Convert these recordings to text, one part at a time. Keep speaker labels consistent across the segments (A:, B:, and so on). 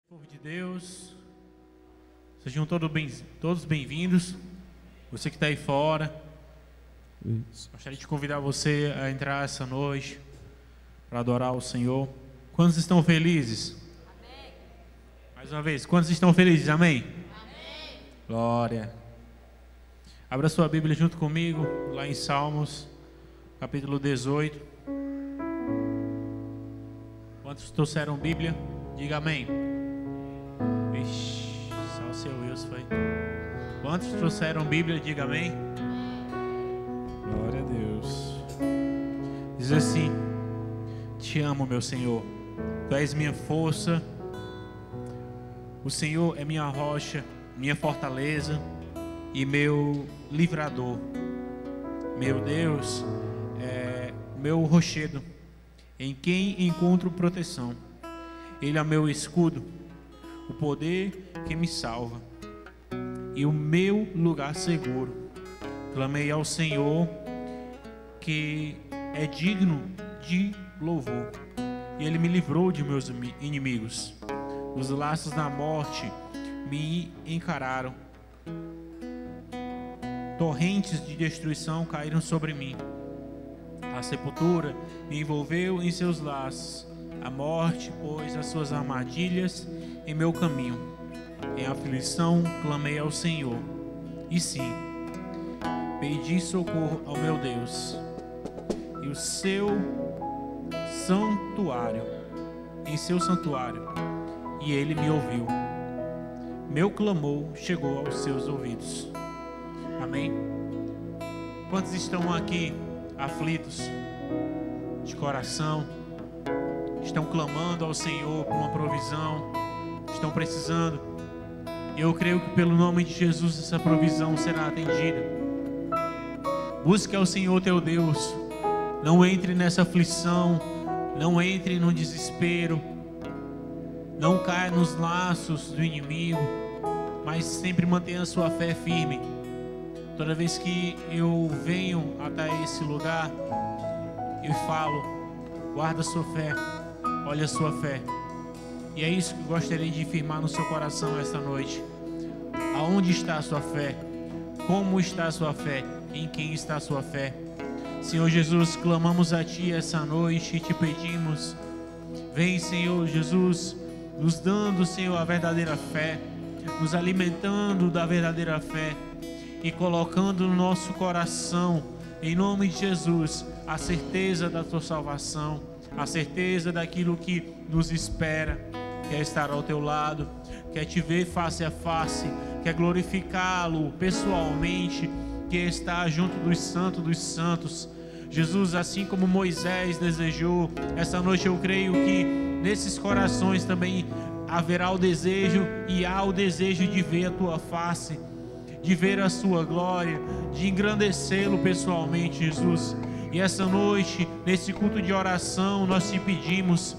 A: Povo de Deus, sejam todos bem-vindos. Você que está aí fora, gostaria de convidar você a entrar essa noite para adorar o Senhor. Quantos estão felizes? Amém. Mais uma vez, quantos estão felizes? Amém? Amém. Glória. Abra sua Bíblia junto comigo, lá em Salmos, capítulo 18. Quantos trouxeram Bíblia? Diga amém. Vixe, só o seu Wilson foi. Quantos trouxeram Bíblia? Diga amém. Glória a Deus. Diz assim: Te amo, meu Senhor. Tu és minha força. O Senhor é minha rocha, minha fortaleza e meu livrador. Meu Deus é meu rochedo, em quem encontro proteção. Ele é meu escudo, o poder que me salva e o meu lugar seguro. Clamei ao Senhor, que é digno de louvor, e Ele me livrou de meus inimigos. Os laços da morte me encararam, torrentes de destruição caíram sobre mim. A sepultura me envolveu em seus laços. A morte pôs as suas armadilhas em meu caminho. Em aflição clamei ao Senhor, e sim, pedi socorro ao meu Deus. E o seu santuário, em seu santuário, e Ele me ouviu. Meu clamor chegou aos seus ouvidos. Amém? Quantos estão aqui aflitos de coração? Estão clamando ao Senhor por uma provisão, estão precisando. Eu creio que pelo nome de Jesus essa provisão será atendida. Busque ao Senhor teu Deus. Não entre nessa aflição, não entre no desespero, não caia nos laços do inimigo, mas sempre mantenha a sua fé firme. Toda vez que eu venho até esse lugar, eu falo: guarda a sua fé. Olha a sua fé. E é isso que eu gostaria de firmar no seu coração esta noite. Aonde está a sua fé? Como está a sua fé? Em quem está a sua fé? Senhor Jesus, clamamos a Ti essa noite e Te pedimos: vem, Senhor Jesus, nos dando, Senhor, a verdadeira fé, nos alimentando da verdadeira fé e colocando no nosso coração, em nome de Jesus, a certeza da Tua salvação, a certeza daquilo que nos espera, quer estar ao Teu lado, quer Te ver face a face, quer glorificá-lo pessoalmente, quer estar junto dos santos. Jesus, assim como Moisés desejou, essa noite eu creio que nesses corações também haverá o desejo, e há o desejo de ver a Tua face, de ver a Sua glória, de engrandecê-lo pessoalmente, Jesus. E essa noite, nesse culto de oração, nós Te pedimos: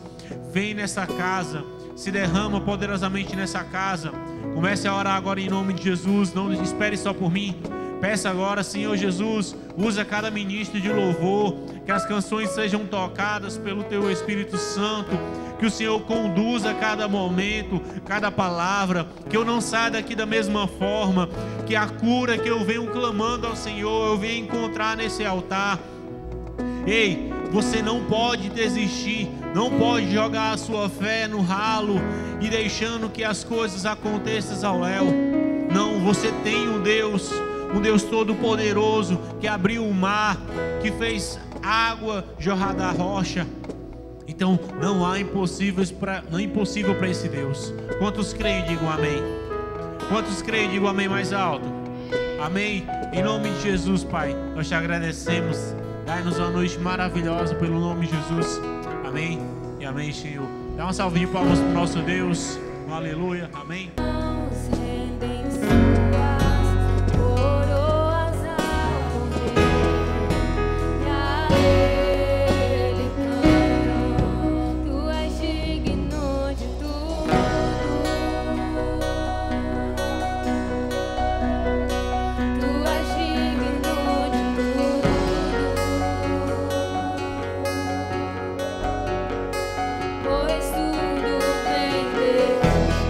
A: vem nessa casa, se derrama poderosamente nessa casa. Comece a orar agora em nome de Jesus. Não espere só por mim. Peça agora: Senhor Jesus, usa cada ministro de louvor, que as canções sejam tocadas pelo Teu Espírito Santo, que o Senhor conduza cada momento, cada palavra, que eu não saia daqui da mesma forma, que a cura que eu venho clamando ao Senhor, eu venho encontrar nesse altar. Ei, você não pode desistir, não pode jogar a sua fé no ralo e deixando que as coisas aconteçam ao léu. Não, você tem um Deus todo-poderoso, que abriu o mar, que fez água jorrar da rocha. Então não há impossível para esse Deus. Quantos creem, digam amém. Quantos creem, digam amém mais alto. Amém. Em nome de Jesus, Pai, nós Te agradecemos. Dai-nos uma noite maravilhosa pelo nome de Jesus. Amém e amém, Senhor. Dá uma salva de palmas para o nosso Deus. Aleluia. Amém.
B: Pois tudo vem de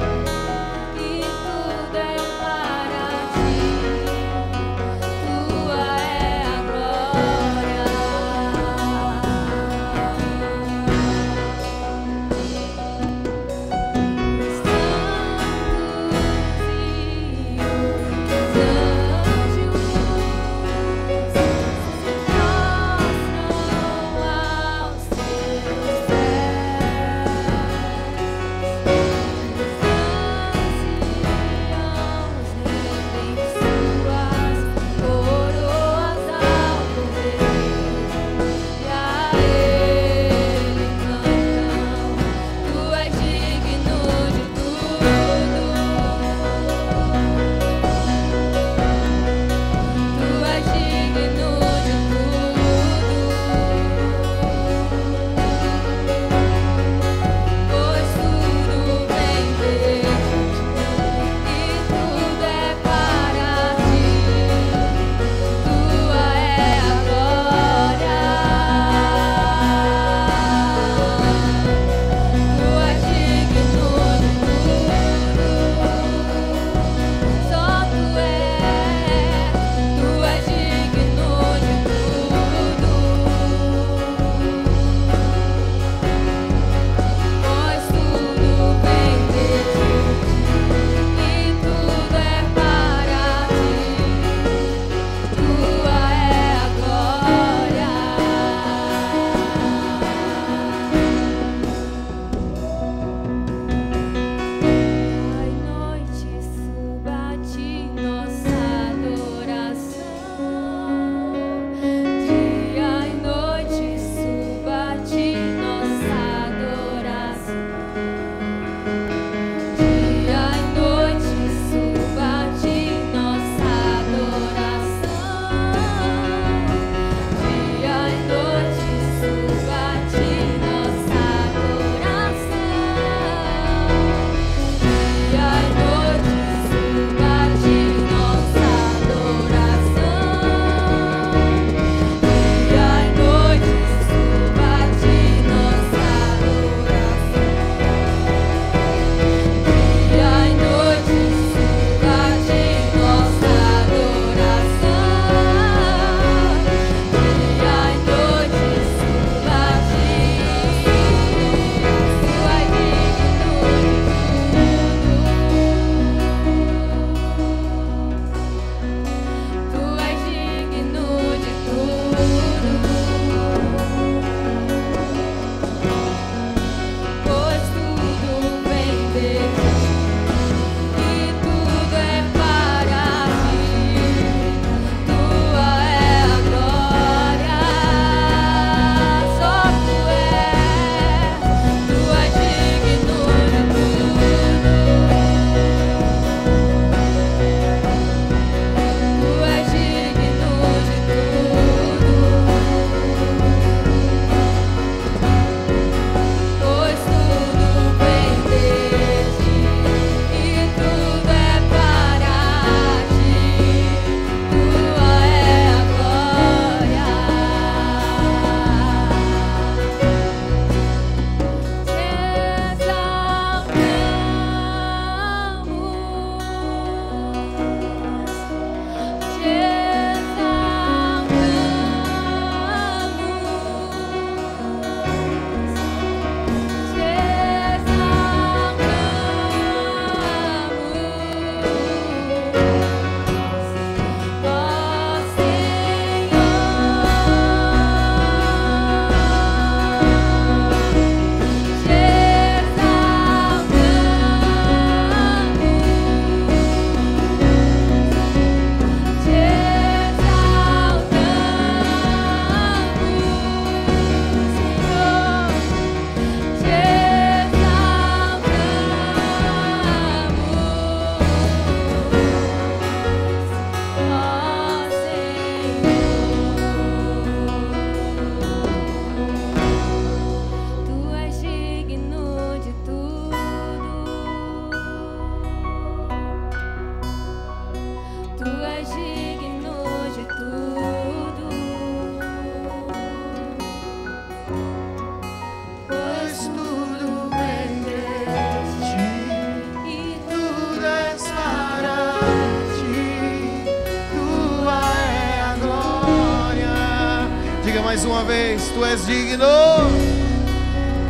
B: mais uma vez. Tu és digno.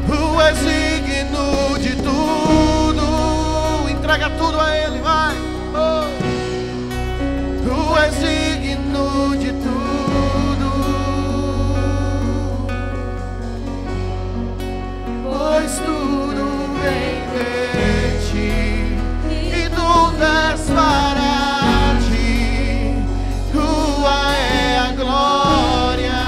B: Tu és digno de tudo. Entrega tudo a Ele, vai. Oh. Tu és digno de tudo, pois tudo vem de ti e tudo és para ti. Tua é a glória,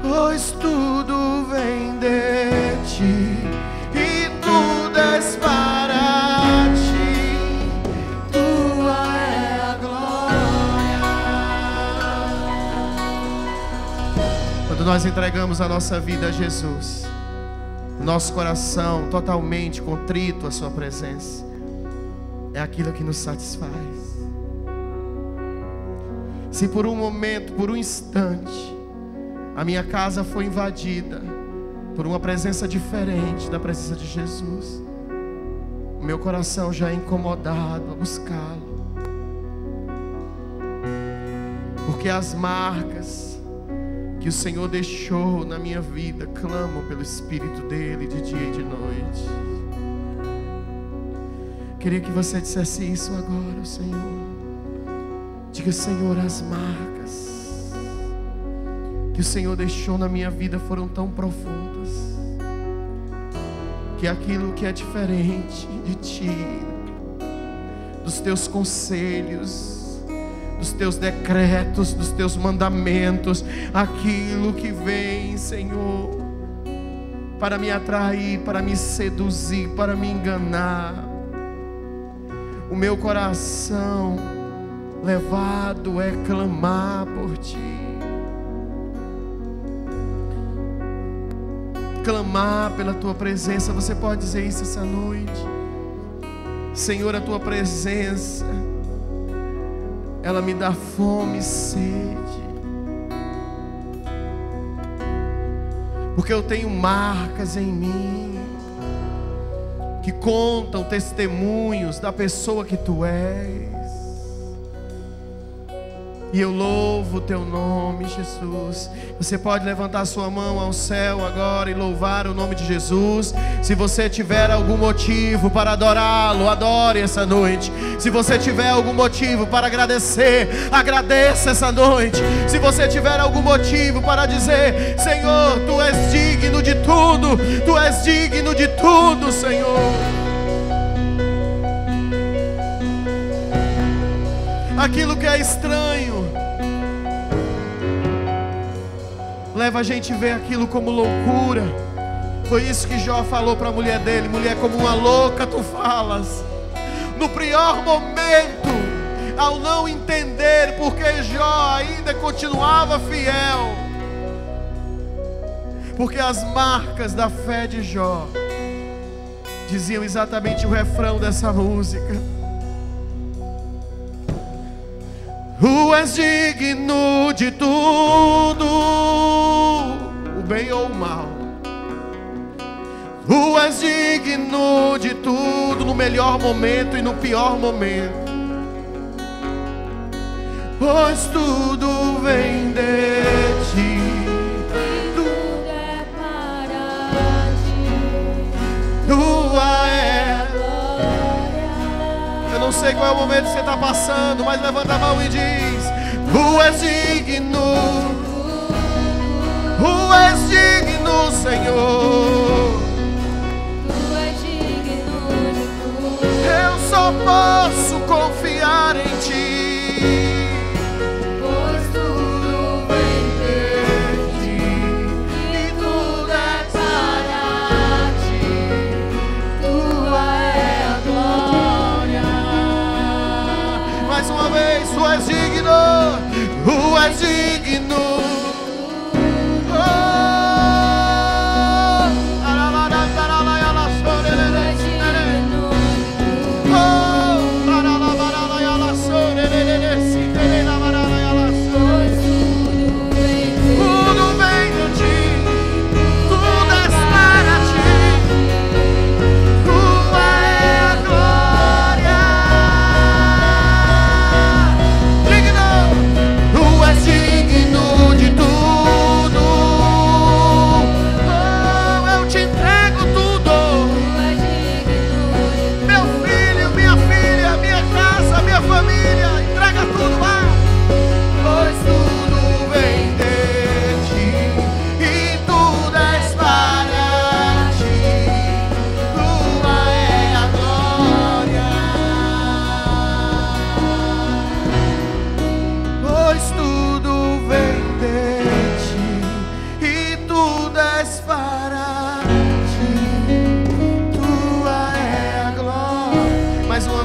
B: pois tudo vem de ti e tudo és para ti. Tua é a glória. Quando nós entregamos a nossa vida a Jesus, nosso coração totalmente contrito à sua presença, é aquilo que nos satisfaz. Se por um momento, por um instante, a minha casa foi invadida por uma presença diferente da presença de Jesus, o meu coração já é incomodado a buscá-lo, porque as marcas que o Senhor deixou na minha vida clamam pelo Espírito dele de dia e de noite. Queria que você dissesse isso agora ao Senhor. Diga: Senhor, as marcas que o Senhor deixou na minha vida foram tão profundas, que aquilo que é diferente de ti, dos teus conselhos, dos teus decretos, dos teus mandamentos, aquilo que vem, Senhor, para me atrair, para me seduzir, para me enganar, o meu coração levado é clamar por ti, clamar pela tua presença. Você pode dizer isso essa noite. Senhor, a tua presença, ela me dá fome e sede, porque eu tenho marcas em mim que contam testemunhos da pessoa que tu és. E eu louvo o teu nome, Jesus. Você pode levantar sua mão ao céu agora e louvar o nome de Jesus. Se você tiver algum motivo para adorá-lo, adore essa noite. Se você tiver algum motivo para agradecer, agradeça essa noite. Se você tiver algum motivo para dizer: Senhor, tu és digno de tudo, tu és digno de tudo, Senhor. Aquilo que é estranho leva a gente a ver aquilo como loucura. Foi isso que Jó falou para a mulher dele: mulher, como uma louca tu falas. No pior momento, ao não entender porque Jó ainda continuava fiel, porque as marcas da fé de Jó diziam exatamente o refrão dessa música: Tu és digno de tudo, o bem ou o mal. Tu és digno de tudo, no melhor momento e no pior momento, pois tudo vem de ti.
C: Tudo é para ti.
B: Tua é.
C: Glória.
B: Eu não sei qual é o momento que você está passando, mas levanta a mão e diz: Tu és digno, Tu és digno, Senhor.
C: Tu és digno de tudo.
B: Eu só posso confiar em Ti,
C: Pois tudo vem de ti. E tudo é para ti. Tua é a glória.
B: mais uma vez. Tu és digno, Tu és digno.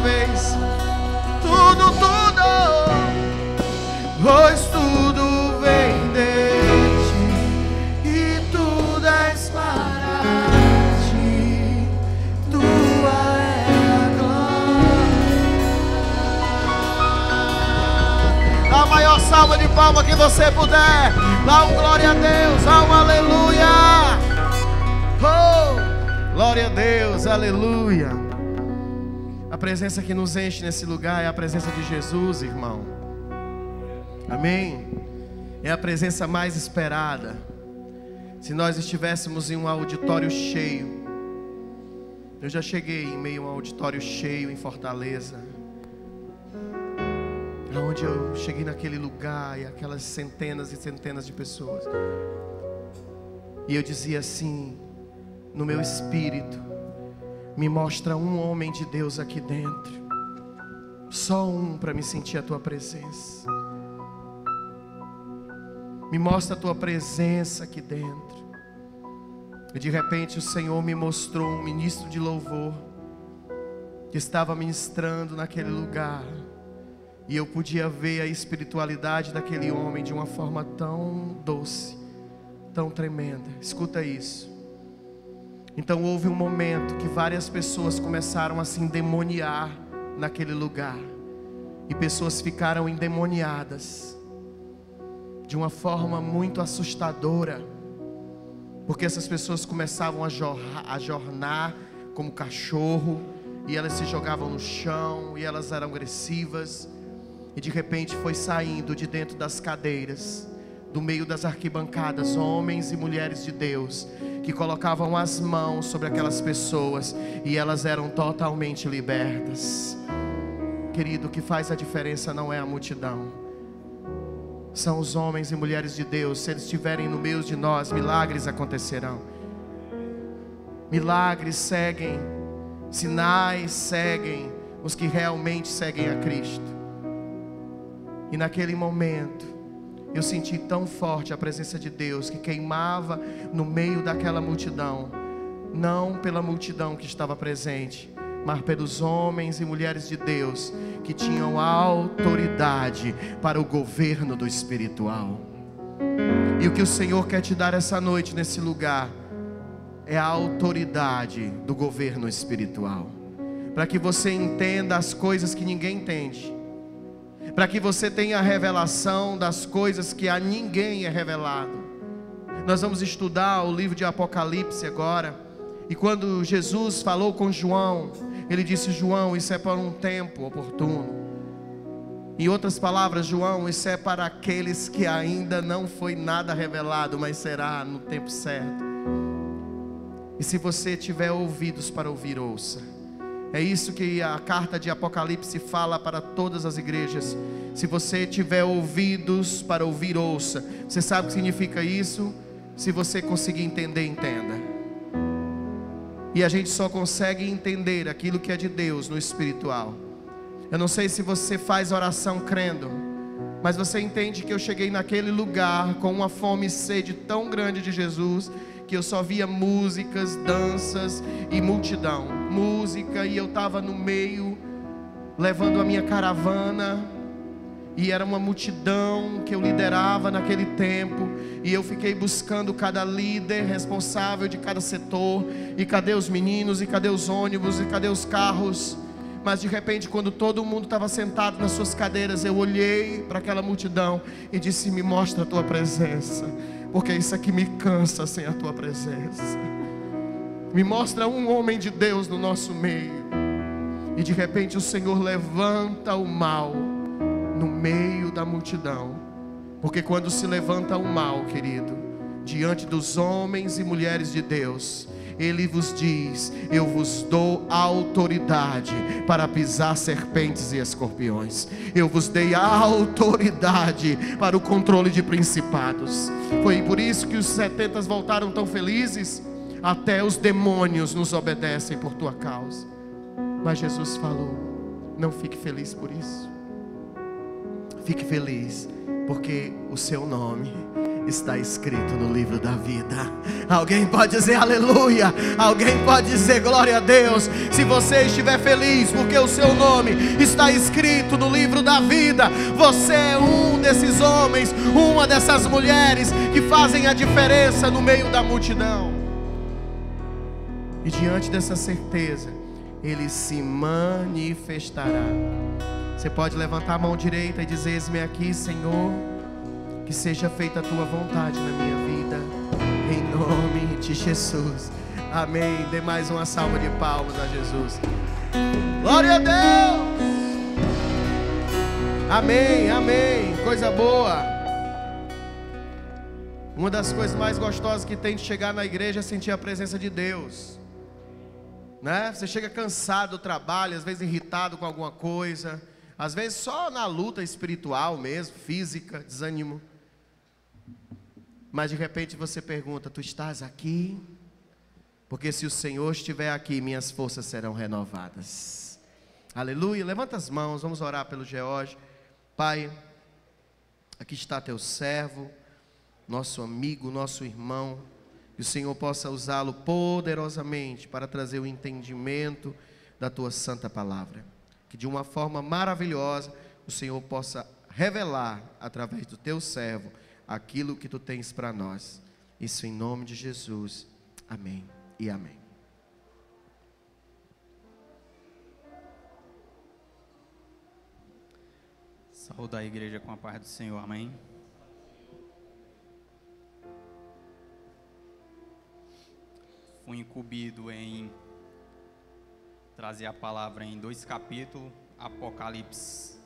B: vez. Tudo, tudo, pois tudo vem de ti e tudo és para ti. Tua é a glória. Dá a maior salva de palmas que você puder. Dá um glória a Deus, dá um aleluia. Oh, glória a Deus, aleluia. A presença que nos enche nesse lugar é a presença de Jesus, irmão. Amém? É a presença mais esperada. Se nós estivéssemos em um auditório cheio, eu já cheguei em meio a um auditório cheio em Fortaleza, onde eu cheguei naquele lugar e aquelas centenas e centenas de pessoas, e eu dizia assim no meu espírito: me mostra um homem de Deus aqui dentro, só um, para me sentir a tua presença. Me mostra a tua presença aqui dentro. E de repente o Senhor me mostrou um ministro de louvor que estava ministrando naquele lugar, e eu podia ver a espiritualidade daquele homem de uma forma tão doce, tão tremenda. Escuta isso. Então houve um momento que várias pessoas começaram a se endemoniar naquele lugar, e pessoas ficaram endemoniadas de uma forma muito assustadora, porque essas pessoas começavam a jornar como cachorro, e elas se jogavam no chão, e elas eram agressivas, e de repente foi saindo de dentro das cadeiras, do meio das arquibancadas, homens e mulheres de Deus, que colocavam as mãos sobre aquelas pessoas, e elas eram totalmente libertas. Querido, o que faz a diferença não é a multidão, são os homens e mulheres de Deus. Se eles estiverem no meio de nós, milagres acontecerão. Milagres seguem, sinais seguem os que realmente seguem a Cristo. E naquele momento eu senti tão forte a presença de Deus, que queimava no meio daquela multidão, não pela multidão que estava presente, mas pelos homens e mulheres de Deus que tinham autoridade para o governo do espiritual. E o que o Senhor quer te dar essa noite nesse lugar é a autoridade do governo espiritual, para que você entenda as coisas que ninguém entende, para que você tenha a revelação das coisas que a ninguém é revelado. Nós vamos estudar o livro de Apocalipse agora, e quando Jesus falou com João, ele disse: João, isso é para um tempo oportuno. Em outras palavras, João, isso é para aqueles que ainda não foi nada revelado, mas será no tempo certo. E se você tiver ouvidos para ouvir, ouça. É isso que a carta de Apocalipse fala para todas as igrejas. Se você tiver ouvidos para ouvir, ouça. Você sabe o que significa isso? Se você conseguir entender, entenda. E a gente só consegue entender aquilo que é de Deus no espiritual. Eu não sei se você faz oração crendo, mas você entende que eu cheguei naquele lugar com uma fome e sede tão grande de Jesus, que eu só via músicas, danças e multidão. Música, e eu estava no meio, levando a minha caravana, e era uma multidão que eu liderava naquele tempo, e eu fiquei buscando cada líder responsável de cada setor, e cadê os meninos, e cadê os ônibus, e cadê os carros? Mas de repente, quando todo mundo estava sentado nas suas cadeiras, eu olhei para aquela multidão e disse: me mostra a tua presença, porque isso aqui me cansa sem a tua presença. Me mostra um homem de Deus no nosso meio. E de repente o Senhor levanta o mal no meio da multidão, porque quando se levanta o mal, querido, diante dos homens e mulheres de Deus, Ele vos diz: eu vos dou autoridade para pisar serpentes e escorpiões. Eu vos dei a autoridade para o controle de principados. Foi por isso que os 70 voltaram tão felizes. Até os demônios nos obedecem por tua causa. Mas Jesus falou: não fique feliz por isso. Fique feliz, porque o seu nome está escrito no livro da vida. Alguém pode dizer aleluia? Alguém pode dizer glória a Deus? Se você estiver feliz porque o seu nome está escrito no livro da vida, você é um desses homens, uma dessas mulheres que fazem a diferença no meio da multidão. E diante dessa certeza, Ele se manifestará. Você pode levantar a mão direita e dizer: eis-me aqui, Senhor, que seja feita a tua vontade na minha vida, em nome de Jesus. Amém. Dê mais uma salva de palmas a Jesus. Glória a Deus. Amém, amém. Coisa boa. Uma das coisas mais gostosas que tem de chegar na igreja é sentir a presença de Deus, né? Você chega cansado do trabalho, às vezes irritado com alguma coisa, às vezes só na luta espiritual mesmo, física, desânimo. Mas de repente você pergunta: tu estás aqui? Porque se o Senhor estiver aqui, minhas forças serão renovadas. Aleluia. Levanta as mãos, vamos orar pelo George. Pai, aqui está teu servo, nosso amigo, nosso irmão. Que o Senhor possa usá-lo poderosamente para trazer o entendimento da tua santa palavra. Que de uma forma maravilhosa o Senhor possa revelar através do teu servo aquilo que tu tens para nós. Isso em nome de Jesus. Amém e amém.
D: Saúde a igreja com a paz do Senhor, amém. Fui incumbido em trazer a palavra em 2 capítulos, Apocalipse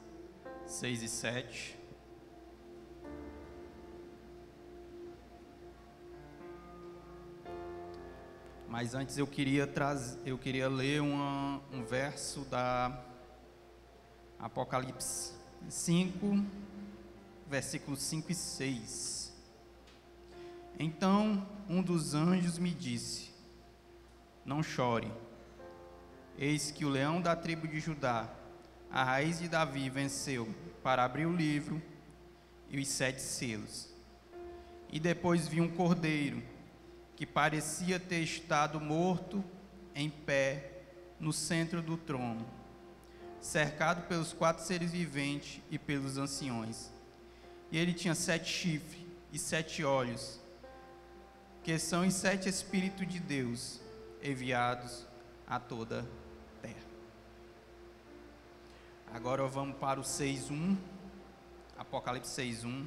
D: 6 e 7. Mas antes eu queria ler um verso da Apocalipse 5, versículos 5 e 6. Então um dos anjos me disse: não chore, eis que o leão da tribo de Judá, a raiz de Davi, venceu para abrir o livro e os 7 selos. E depois vi um cordeiro que parecia ter estado morto em pé no centro do trono, cercado pelos 4 seres viventes e pelos anciões. E ele tinha 7 chifres e 7 olhos, que são os 7 Espíritos de Deus enviados a toda a terra. Agora vamos para o 6:1, Apocalipse 6:1.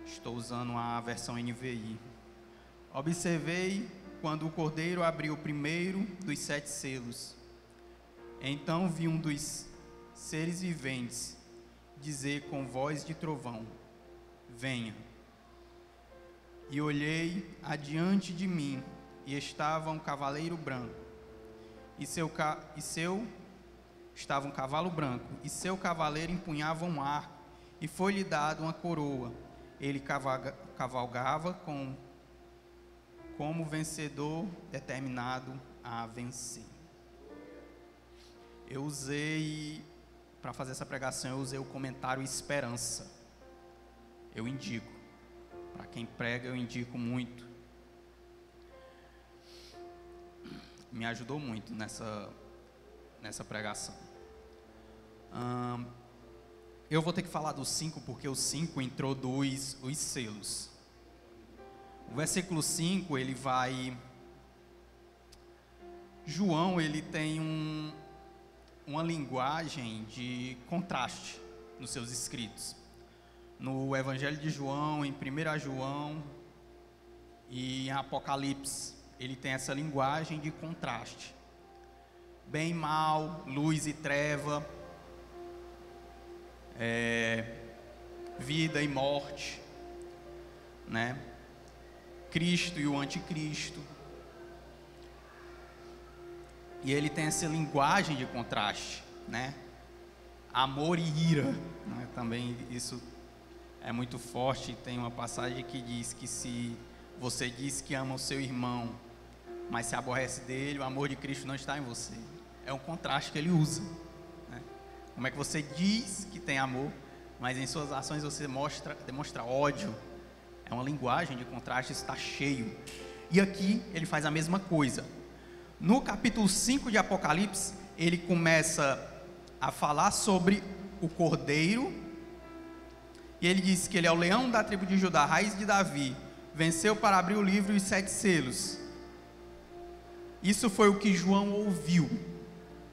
D: Estou usando a versão NVI. Observei quando o cordeiro abriu o primeiro dos 7 selos. Então vi um dos seres viventes dizer com voz de trovão: venha. E olhei adiante de mim, e estava um cavaleiro branco, estava um cavalo branco, e seu cavaleiro empunhava um arco, e foi-lhe dado uma coroa. Ele cavalgava como vencedor determinado a vencer. Eu usei, para fazer essa pregação, eu usei o comentário esperança. Eu indico, para quem prega eu indico muito. Me ajudou muito nessa pregação. Eu vou ter que falar do 5, porque o 5 introduz os selos. O versículo 5, ele vai... João, ele tem uma linguagem de contraste nos seus escritos. No Evangelho de João, em 1 João e em Apocalipse, ele tem essa linguagem de contraste. Bem e mal, luz e treva, vida e morte, né? Cristo e o anticristo. E ele tem essa linguagem de contraste, né? Amor e ira, né? Também isso é muito forte. Tem uma passagem que diz que se você diz que ama o seu irmão, mas se aborrece dele, o amor de Cristo não está em você. É um contraste que ele usa, né? Como é que você diz que tem amor, mas em suas ações você demonstra ódio. É uma linguagem de contraste, está cheio. E aqui ele faz a mesma coisa. No capítulo 5 de Apocalipse, ele começa a falar sobre o Cordeiro, e ele diz que ele é o leão da tribo de Judá, raiz de Davi, venceu para abrir o livro e os 7 selos. Isso foi o que João ouviu.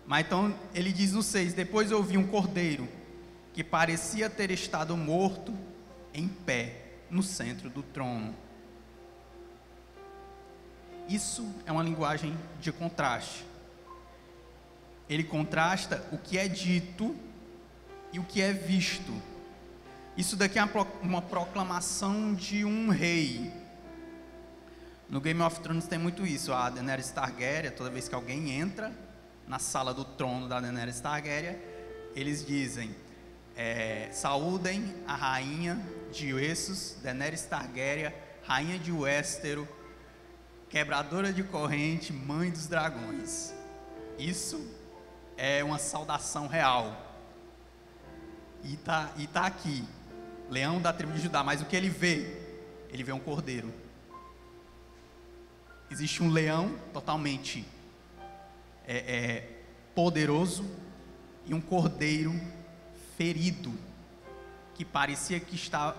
D: Mas então ele diz no 6, depois eu vi um cordeiro, que parecia ter estado morto, em pé, no centro do trono. Isso é uma linguagem de contraste. Ele contrasta o que é dito e o que é visto. Isso daqui é uma proclamação de um rei. No Game of Thrones tem muito isso. A Daenerys Targaryen, toda vez que alguém entra na sala do trono da Daenerys Targaryen, eles dizem: saúdem a rainha de Essos, Daenerys Targaryen, rainha de Westeros, quebradora de corrente, mãe dos dragões. Isso é uma saudação real. E tá aqui, leão da tribo de Judá. Mas o que ele vê? Ele vê um cordeiro. Existe um leão totalmente poderoso e um cordeiro ferido, que parecia que está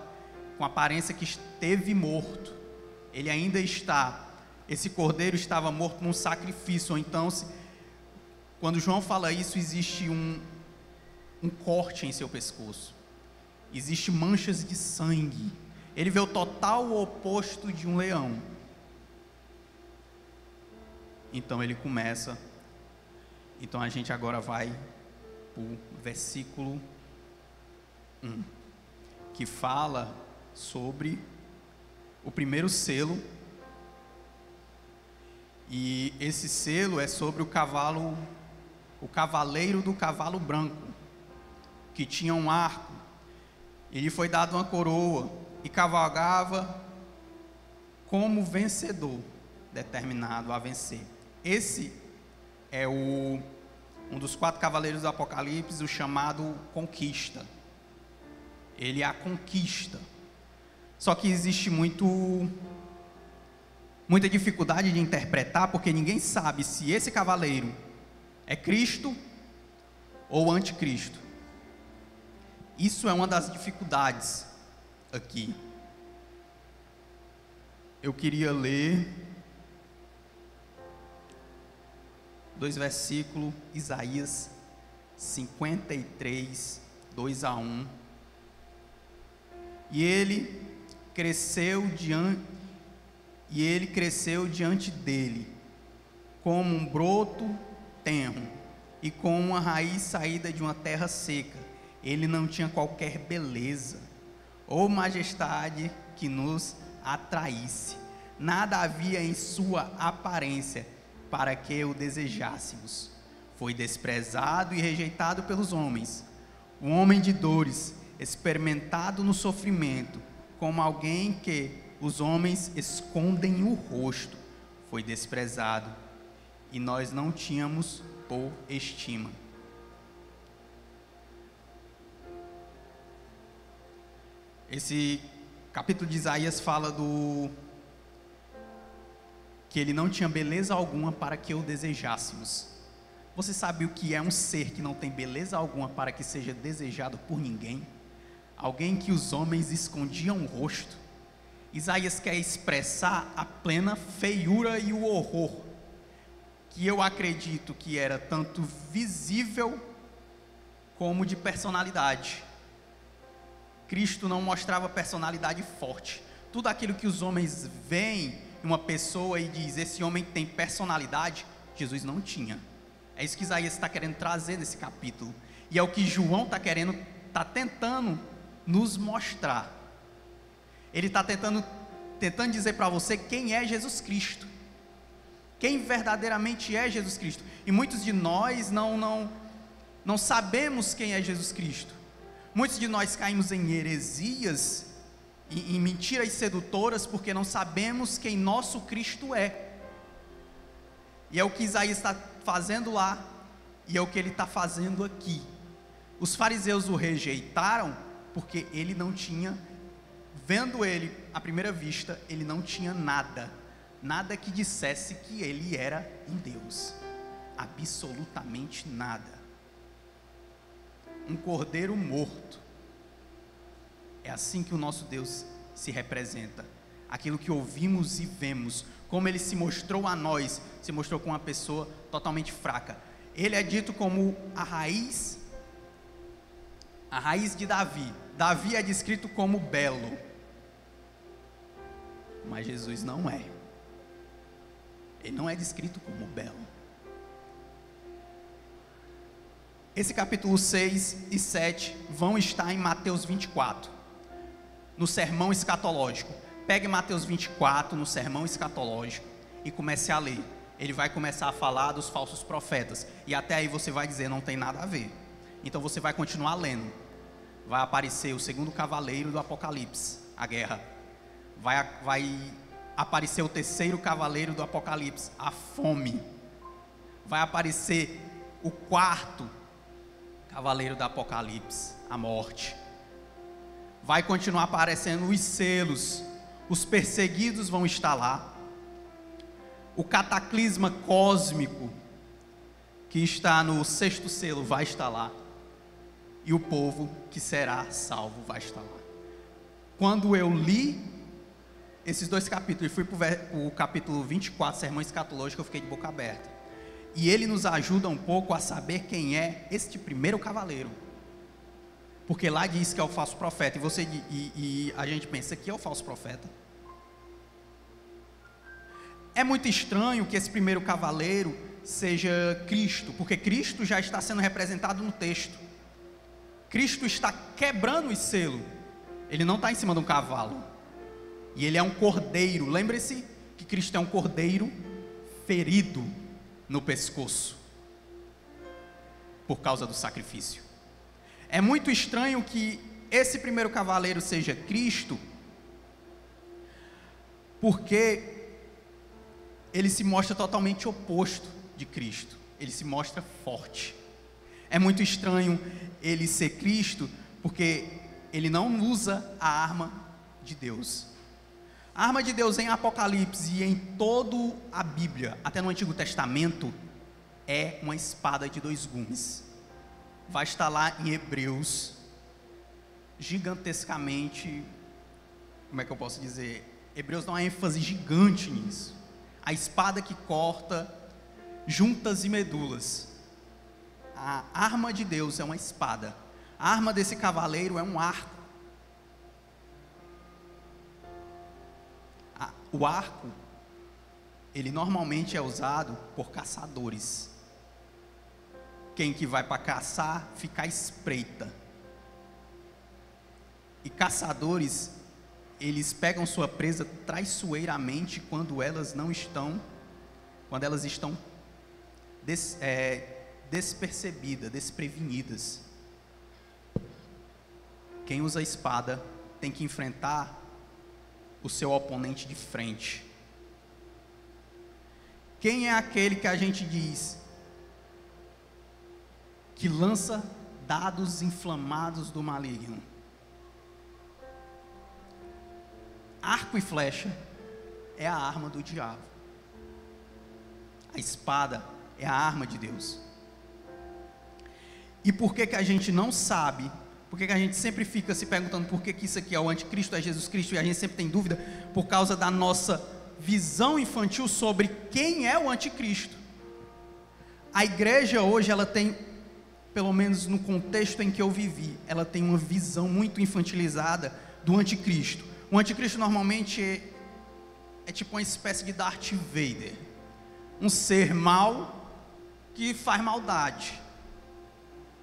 D: com aparência que esteve morto. Ele ainda está. Esse cordeiro estava morto num sacrifício. Ou então, quando João fala isso, existe um corte em seu pescoço. Existem manchas de sangue. Ele vê o total oposto de um leão. Então ele começa. Então a gente agora vai para o versículo 1, que fala sobre o primeiro selo. E esse selo é sobre o cavaleiro do cavalo branco, que tinha um arco. Ele foi dado uma coroa e cavalgava como vencedor, determinado a vencer. Esse é um dos 4 cavaleiros do Apocalipse, o chamado Conquista. Ele é a conquista. Só que existe muita dificuldade de interpretar, porque ninguém sabe se esse cavaleiro é Cristo ou anticristo. Isso é uma das dificuldades aqui. Eu queria ler 2 versículos, Isaías 53, 2-1. E ele cresceu diante dele, como um broto tenro, e como uma raiz saída de uma terra seca. Ele não tinha qualquer beleza ou majestade que nos atraísse. Nada havia em sua aparência para que o desejássemos. Foi desprezado e rejeitado pelos homens, um homem de dores, experimentado no sofrimento, como alguém que os homens escondem o rosto. Foi desprezado e nós não tínhamos por estima. Esse capítulo de Isaías fala que ele não tinha beleza alguma para que o desejássemos. Você sabe o que é um ser que não tem beleza alguma para que seja desejado por ninguém? Alguém que os homens escondiam o rosto. Isaías quer expressar a plena feiura e o horror, que eu acredito que era tanto visível como de personalidade. Cristo não mostrava personalidade forte. Tudo aquilo que os homens veem em uma pessoa e diz, esse homem tem personalidade, Jesus não tinha. É isso que Isaías está querendo trazer nesse capítulo. E é o que João está tentando nos mostrar. Ele está tentando dizer para você quem é Jesus Cristo. Quem verdadeiramente é Jesus Cristo. E muitos de nós não sabemos quem é Jesus Cristo. Muitos de nós caímos em heresias, em mentiras sedutoras, porque não sabemos quem nosso Cristo é. E é o que Isaías está fazendo lá, e é o que ele está fazendo aqui. Os fariseus o rejeitaram porque ele não tinha, vendo ele à primeira vista, ele não tinha nada que dissesse que ele era um Deus, absolutamente nada. Um cordeiro morto. É assim que o nosso Deus se representa. Aquilo que ouvimos e vemos, como ele se mostrou a nós, se mostrou com uma pessoa totalmente fraca. Ele é dito como a raiz de Davi. Davi é descrito como belo, mas Jesus não é. Ele não é descrito como belo. Esse capítulo 6 e 7 vão estar em Mateus 24, no sermão escatológico. Pegue Mateus 24 no sermão escatológico e comece a ler. Ele vai começar a falar dos falsos profetas, e até aí você vai dizer, não tem nada a ver. Então você vai continuar lendo. Vai aparecer o segundo cavaleiro do Apocalipse, a guerra. Vai aparecer o terceiro cavaleiro do Apocalipse, a fome. Vai aparecer o quarto cavaleiro do Apocalipse, a morte. Vai continuar aparecendo os selos, os perseguidos vão estar lá. O cataclisma cósmico que está no sexto selo vai estar lá. E o povo que será salvo vai estar lá. Quando eu li esses dois capítulos e fui para o capítulo 24, sermão escatológico, eu fiquei de boca aberta. E ele nos ajuda um pouco a saber quem é este primeiro cavaleiro. Porque lá diz que é o falso profeta. E a gente pensa que é o falso profeta. É muito estranho que esse primeiro cavaleiro seja Cristo, porque Cristo já está sendo representado no texto. Cristo está quebrando o selo. Ele não está em cima de um cavalo. E ele é um cordeiro. Lembre-se que Cristo é um cordeiro ferido no pescoço por causa do sacrifício. É muito estranho que esse primeiro cavaleiro seja Cristo, porque ele se mostra totalmente oposto de Cristo. Ele se mostra forte. É muito estranho ele ser Cristo, porque ele não usa a arma de Deus. A arma de Deus em Apocalipse e em toda a Bíblia, até no Antigo Testamento, é uma espada de 2 gumes. Vai estar lá em Hebreus, gigantescamente, como é que eu posso dizer? Hebreus dá uma ênfase gigante nisso. A espada que corta juntas e medulas. A arma de Deus é uma espada. A arma desse cavaleiro é um arco. O arco, ele normalmente é usado por caçadores. Quem que vai para caçar, fica à espreita. E caçadores, eles pegam sua presa traiçoeiramente quando elas estão despercebidas, desprevenidas. Quem usa a espada tem que enfrentar o seu oponente de frente. Quem é aquele que a gente diz que lança dados inflamados do maligno? Arco e flecha é a arma do diabo. A espada é a arma de Deus. E por que a gente não sabe? Por que a gente sempre fica se perguntando por que isso aqui é o anticristo, é Jesus Cristo, e a gente sempre tem dúvida? Por causa da nossa visão infantil sobre quem é o anticristo. A igreja hoje, ela tem, pelo menos no contexto em que eu vivi, ela tem uma visão muito infantilizada do anticristo. O anticristo normalmente é tipo uma espécie de Darth Vader, um ser mau que faz maldade.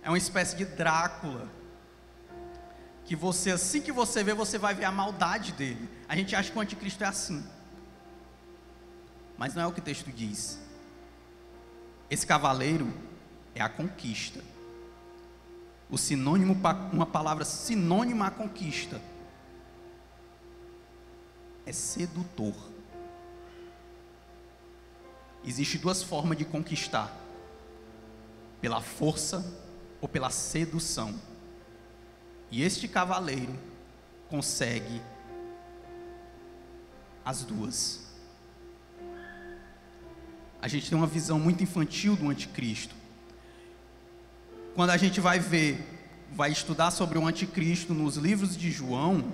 D: É uma espécie de Drácula, que você, assim que você vê, você vai ver a maldade dele. A gente acha que o anticristo é assim, mas não é o que o texto diz. Esse cavaleiro é a conquista. O sinônimo, uma palavra sinônima à conquista, é sedutor. Existem 2 formas de conquistar: pela força ou pela sedução. E este cavaleiro consegue as duas. A gente tem uma visão muito infantil do anticristo. Quando a gente vai estudar sobre o anticristo nos livros de João,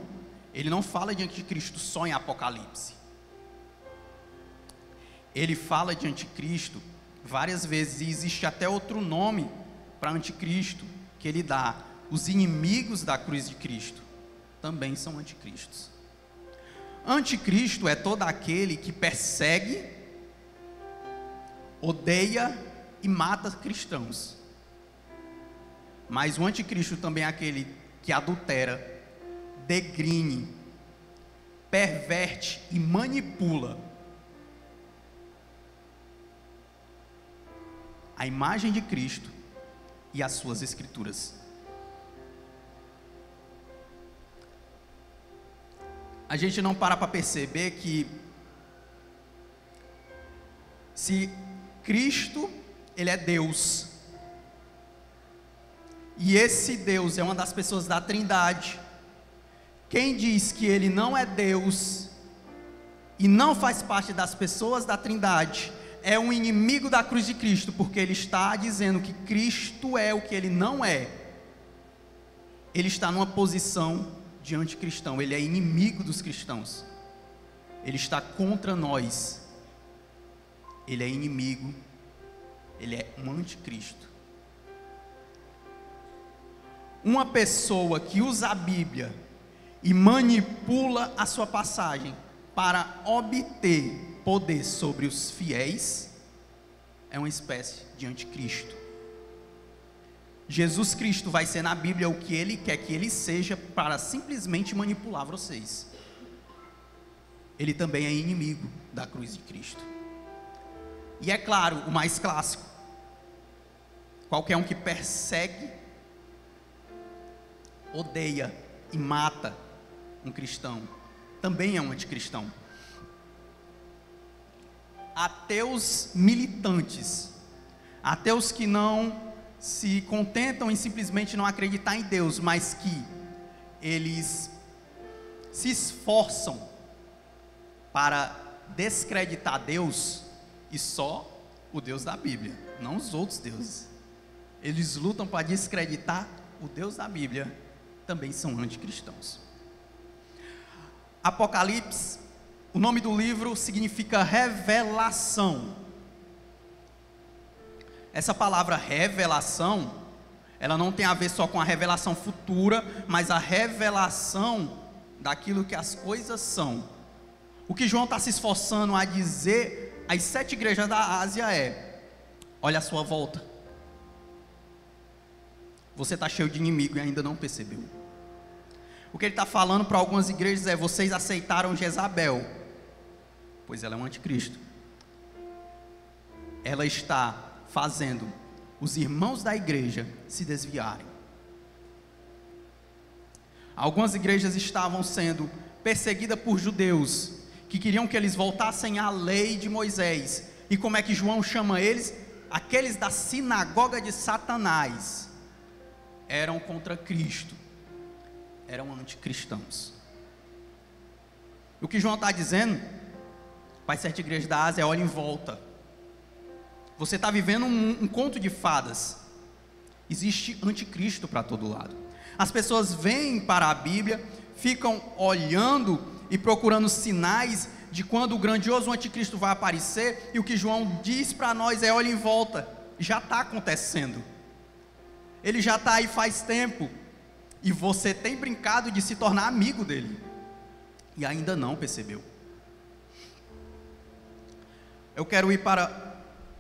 D: ele não fala de anticristo só em Apocalipse. Ele fala de anticristo várias vezes, e existe até outro nome para anticristo que ele dá. Os inimigos da cruz de Cristo também são anticristos. Anticristo é todo aquele que persegue, odeia e mata cristãos. Mas o anticristo também é aquele que adultera, degrine, perverte e manipula a imagem de Cristo e as suas escrituras. A gente não para perceber que se Cristo, ele é Deus, e esse Deus é uma das pessoas da Trindade, quem diz que ele não é Deus e não faz parte das pessoas da Trindade é um inimigo da cruz de Cristo, porque ele está dizendo que Cristo é o que ele não é. Ele está numa posição de anticristão, ele é inimigo dos cristãos, ele está contra nós, ele é inimigo, ele é um anticristo. Uma pessoa que usa a Bíblia e manipula a sua passagem para obter poder sobre os fiéis é uma espécie de anticristo. Jesus Cristo vai ser na Bíblia o que Ele quer que Ele seja para simplesmente manipular vocês. Ele também é inimigo da cruz de Cristo. E é claro, o mais clássico, qualquer um que persegue, odeia e mata um cristão, também é um anticristão. Ateus militantes, ateus que não se contentam em simplesmente não acreditar em Deus, mas que eles se esforçam para descreditar Deus, e só o Deus da Bíblia, não os outros deuses. Eles lutam para descreditar o Deus da Bíblia, também são anticristãos. Apocalipse, o nome do livro significa revelação. Essa palavra revelação, ela não tem a ver só com a revelação futura, mas a revelação daquilo que as coisas são. O que João está se esforçando a dizer às 7 igrejas da Ásia é: olha a sua volta. Você está cheio de inimigo e ainda não percebeu. O que ele está falando para algumas igrejas é: vocês aceitaram Jezabel, pois ela é um anticristo. Ela está fazendo os irmãos da igreja se desviarem. Algumas igrejas estavam sendo perseguidas por judeus que queriam que eles voltassem à lei de Moisés. E como é que João chama eles? Aqueles da sinagoga de Satanás. Eram contra Cristo, eram anticristãos. O que João está dizendo para as 7 igrejas da Ásia é: olha em volta. Você está vivendo um conto de fadas. Existe anticristo para todo lado. As pessoas vêm para a Bíblia, ficam olhando e procurando sinais de quando o grandioso anticristo vai aparecer, e o que João diz para nós é: olha em volta, já está acontecendo. Ele já está aí faz tempo, e você tem brincado de se tornar amigo dele, e ainda não percebeu. Eu quero ir para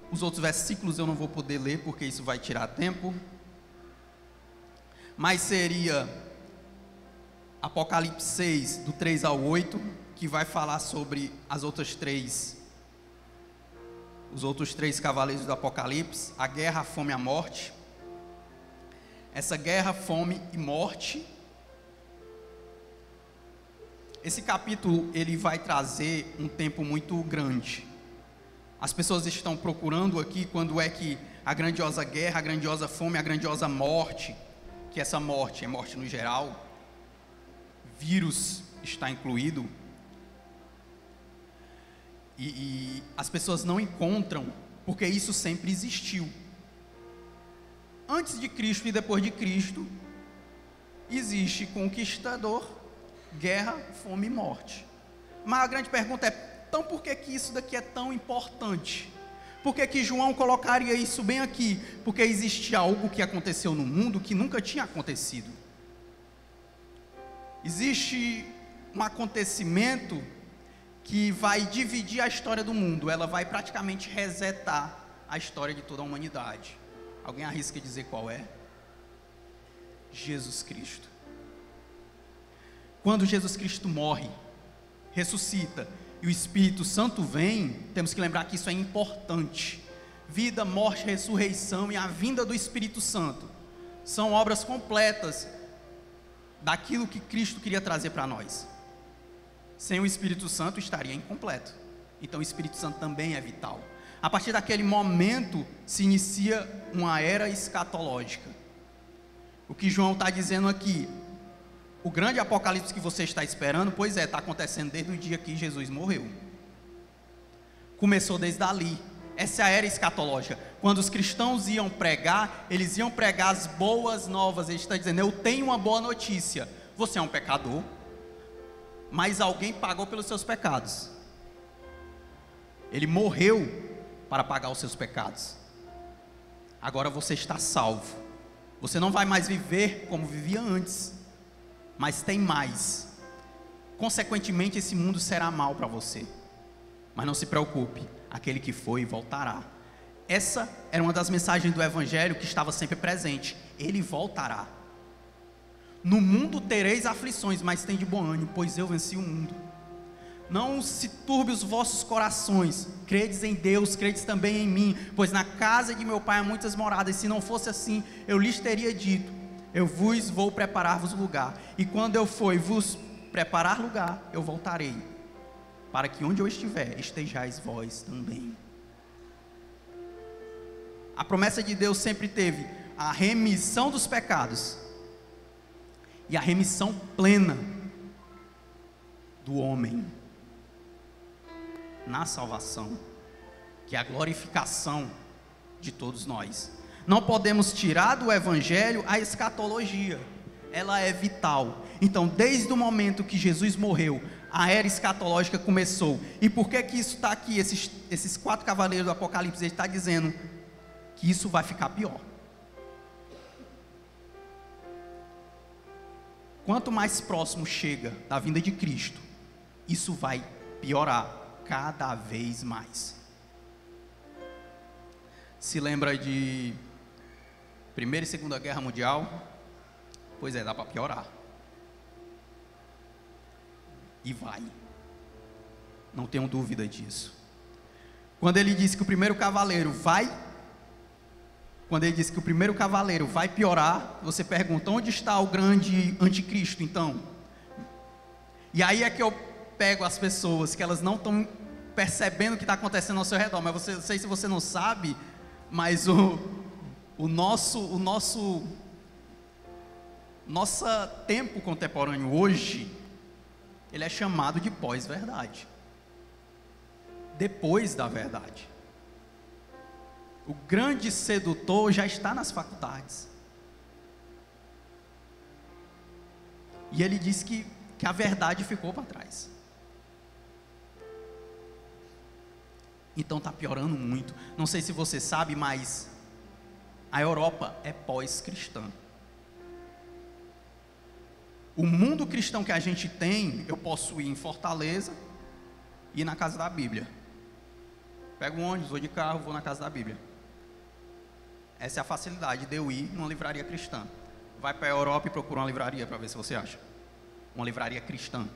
D: os outros versículos, eu não vou poder ler porque isso vai tirar tempo, mas seria Apocalipse 6, do 3 ao 8, que vai falar sobre os outros três cavaleiros do Apocalipse: a guerra, a fome e a morte. Essa guerra, fome e morte, esse capítulo ele vai trazer um tempo muito grande. As pessoas estão procurando aqui quando é que a grandiosa guerra, a grandiosa fome, a grandiosa morte porque essa morte é morte no geral, vírus está incluído, e as pessoas não encontram, porque isso sempre existiu. Antes de Cristo e depois de Cristo, existe conquistador, guerra, fome e morte. Mas a grande pergunta é, então por que isso daqui é tão importante? Por que João colocaria isso bem aqui? Porque existe algo que aconteceu no mundo que nunca tinha acontecido. Existe um acontecimento que vai dividir a história do mundo. Ela vai praticamente resetar a história de toda a humanidade. Alguém arrisca dizer qual é? Jesus Cristo. Quando Jesus Cristo morre, ressuscita e o Espírito Santo vem, temos que lembrar que isso é importante. Vida, morte, ressurreição e a vinda do Espírito Santo são obras completas daquilo que Cristo queria trazer para nós. Sem o Espírito Santo estaria incompleto. Então o Espírito Santo também é vital. A partir daquele momento se inicia uma era escatológica. O que João está dizendo aqui, o grande apocalipse que você está esperando, pois é, está acontecendo desde o dia que Jesus morreu. Começou desde ali. Essa é a era escatológica. Quando os cristãos iam pregar, eles iam pregar as boas novas. Ele está dizendo, eu tenho uma boa notícia. Você é um pecador, mas alguém pagou pelos seus pecados. Ele morreu para pagar os seus pecados. Agora você está salvo. Você não vai mais viver como vivia antes, mas tem mais. Consequentemente, esse mundo será mal para você. Mas não se preocupe, aquele que foi voltará. Essa era uma das mensagens do Evangelho que estava sempre presente. Ele voltará. No mundo tereis aflições, mas tem de bom ânimo, pois eu venci o mundo. Não se turbe os vossos corações, credes em Deus, credes também em mim, pois na casa de meu pai há muitas moradas, e se não fosse assim, eu lhes teria dito, eu vos vou preparar-vos lugar, e quando eu for vos preparar lugar, eu voltarei, para que onde eu estiver, estejais vós também. A promessa de Deus sempre teve a remissão dos pecados, e a remissão plena do homem, na salvação, que é a glorificação de todos nós. Não podemos tirar do Evangelho a escatologia, ela é vital. Então, desde o momento que Jesus morreu, a era escatológica começou. E por que isso está aqui? Esses 4 cavaleiros do Apocalipse, ele está dizendo que isso vai ficar pior. Quanto mais próximo chega da vinda de Cristo, isso vai piorar cada vez mais. Se lembra de Primeira e Segunda Guerra Mundial? Pois é, dá para piorar. E vai. Não tenho dúvida disso. Quando ele disse que o primeiro cavaleiro vai piorar, você pergunta, onde está o grande anticristo então? E aí é que eu pego as pessoas que elas não estão percebendo o que está acontecendo ao seu redor, mas não sei se você não sabe, mas nosso tempo contemporâneo hoje, ele é chamado de pós-verdade, depois da verdade. O grande sedutor já está nas faculdades, e ele diz que a verdade ficou para trás. Então está piorando muito. Não sei se você sabe, mas a Europa é pós-cristã. O mundo cristão que a gente tem, eu posso ir em Fortaleza e ir na Casa da Bíblia. Pego um ônibus, vou de carro, vou na Casa da Bíblia. Essa é a facilidade de eu ir numa livraria cristã. Vai para a Europa e procura uma livraria para ver se você acha. Uma livraria cristã.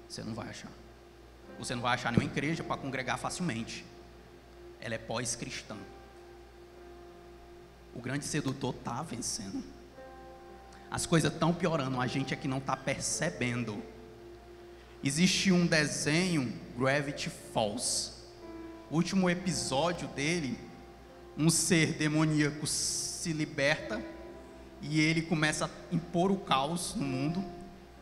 D: Você não vai achar. Você não vai achar nenhuma igreja para congregar facilmente. Ela é pós-cristã. O grande sedutor está vencendo. As coisas estão piorando, a gente aqui não está percebendo. Existe um desenho, Gravity Falls. O último episódio dele, um ser demoníaco se liberta e ele começa a impor o caos no mundo,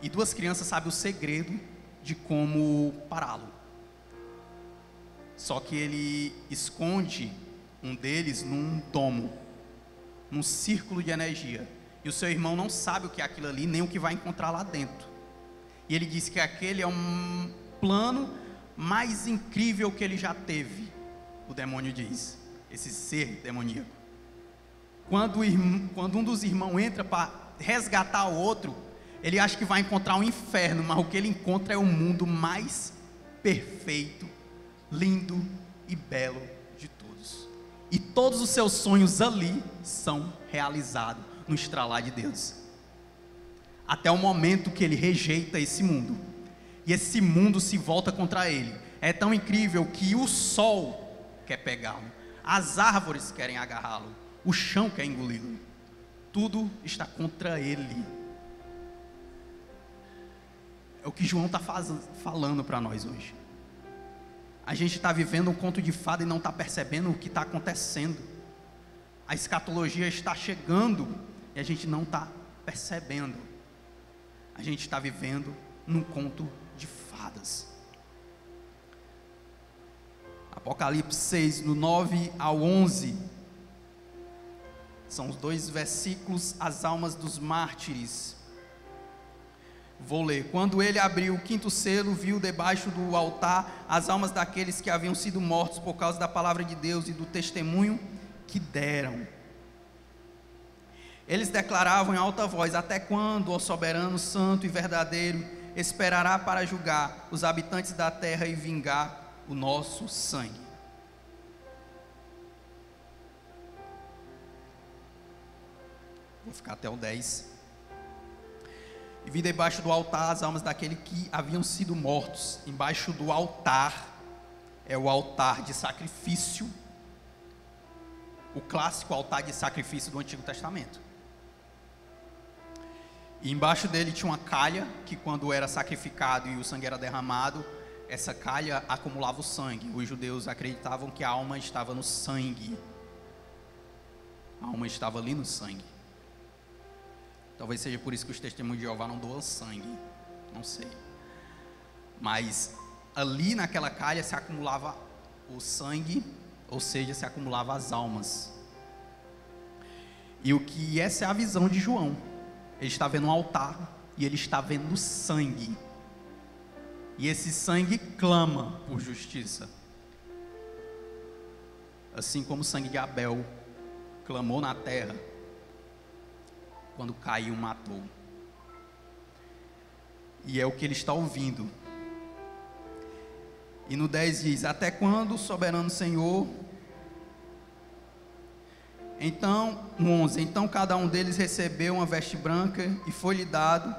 D: e duas crianças sabem o segredo de como pará-lo. Só que ele esconde um deles num domo, num círculo de energia, e o seu irmão não sabe o que é aquilo ali, nem o que vai encontrar lá dentro. E ele diz que aquele é um plano mais incrível que ele já teve, o demônio diz, esse ser demoníaco. Quando um dos irmãos entra para resgatar o outro, ele acha que vai encontrar um inferno, mas o que ele encontra é o mundo mais perfeito, lindo e belo de todos. E todos os seus sonhos ali são realizados no estralar de Deus. Até o momento que ele rejeita esse mundo, e esse mundo se volta contra ele. É tão incrível que o sol quer pegá-lo, as árvores querem agarrá-lo, o chão quer engoli-lo, tudo está contra ele. É o que João está falando para nós hoje. A gente está vivendo um conto de fada e não está percebendo o que está acontecendo. A escatologia está chegando e a gente não está percebendo. A gente está vivendo num conto de fadas. Apocalipse 6, do 9 ao 11, são os 2 versículos, as almas dos mártires. Vou ler. Quando ele abriu o 5º selo, viu debaixo do altar as almas daqueles que haviam sido mortos por causa da palavra de Deus e do testemunho que deram. Eles declaravam em alta voz: até quando, ó soberano, santo e verdadeiro, esperará para julgar os habitantes da terra e vingar o nosso sangue? Vou ficar até o 10. E vi debaixo do altar as almas daqueles que haviam sido mortos. Embaixo do altar é o altar de sacrifício, o clássico altar de sacrifício do Antigo Testamento. E embaixo dele tinha uma calha, que quando era sacrificado e o sangue era derramado, essa calha acumulava o sangue. Os judeus acreditavam que a alma estava no sangue. A alma estava ali no sangue. Talvez seja por isso que os testemunhos de Jeová não doam sangue, não sei. Mas ali naquela calha se acumulava o sangue, ou seja, se acumulava as almas. E o que essa é a visão de João. Ele está vendo um altar e ele está vendo sangue. E esse sangue clama por justiça. Assim como o sangue de Abel clamou na terra, quando Caim o matou. E é o que ele está ouvindo. E no 10 diz: até quando, soberano Senhor? Então, no 11, então cada um deles recebeu uma veste branca e foi-lhe dado,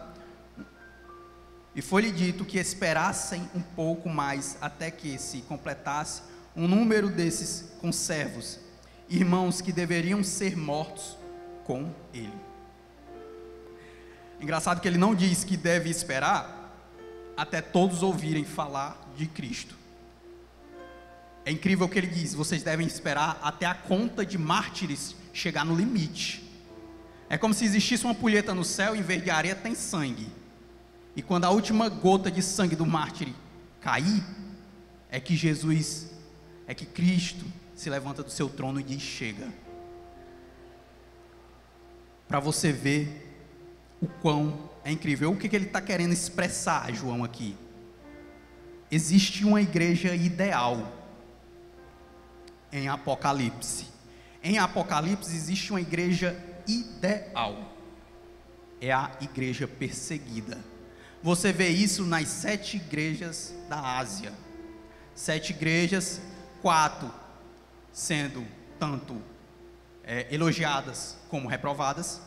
D: e foi-lhe dito que esperassem um pouco mais, até que se completasse um número desses conservos, irmãos que deveriam ser mortos com ele. Engraçado que ele não diz que deve esperar até todos ouvirem falar de Cristo. É incrível que ele diz: vocês devem esperar até a conta de mártires chegar no limite. É como se existisse uma ampulheta no céu, em vez de areia tem sangue. E quando a última gota de sangue do mártir cair, é que Cristo se levanta do seu trono e diz: chega. Para você ver o quão é incrível. O que ele está querendo expressar, João, aqui? Existe uma igreja ideal em Apocalipse. Em Apocalipse existe uma igreja ideal. É a igreja perseguida. Você vê isso nas 7 igrejas da Ásia. 7 igrejas, 4 sendo tanto elogiadas como reprovadas.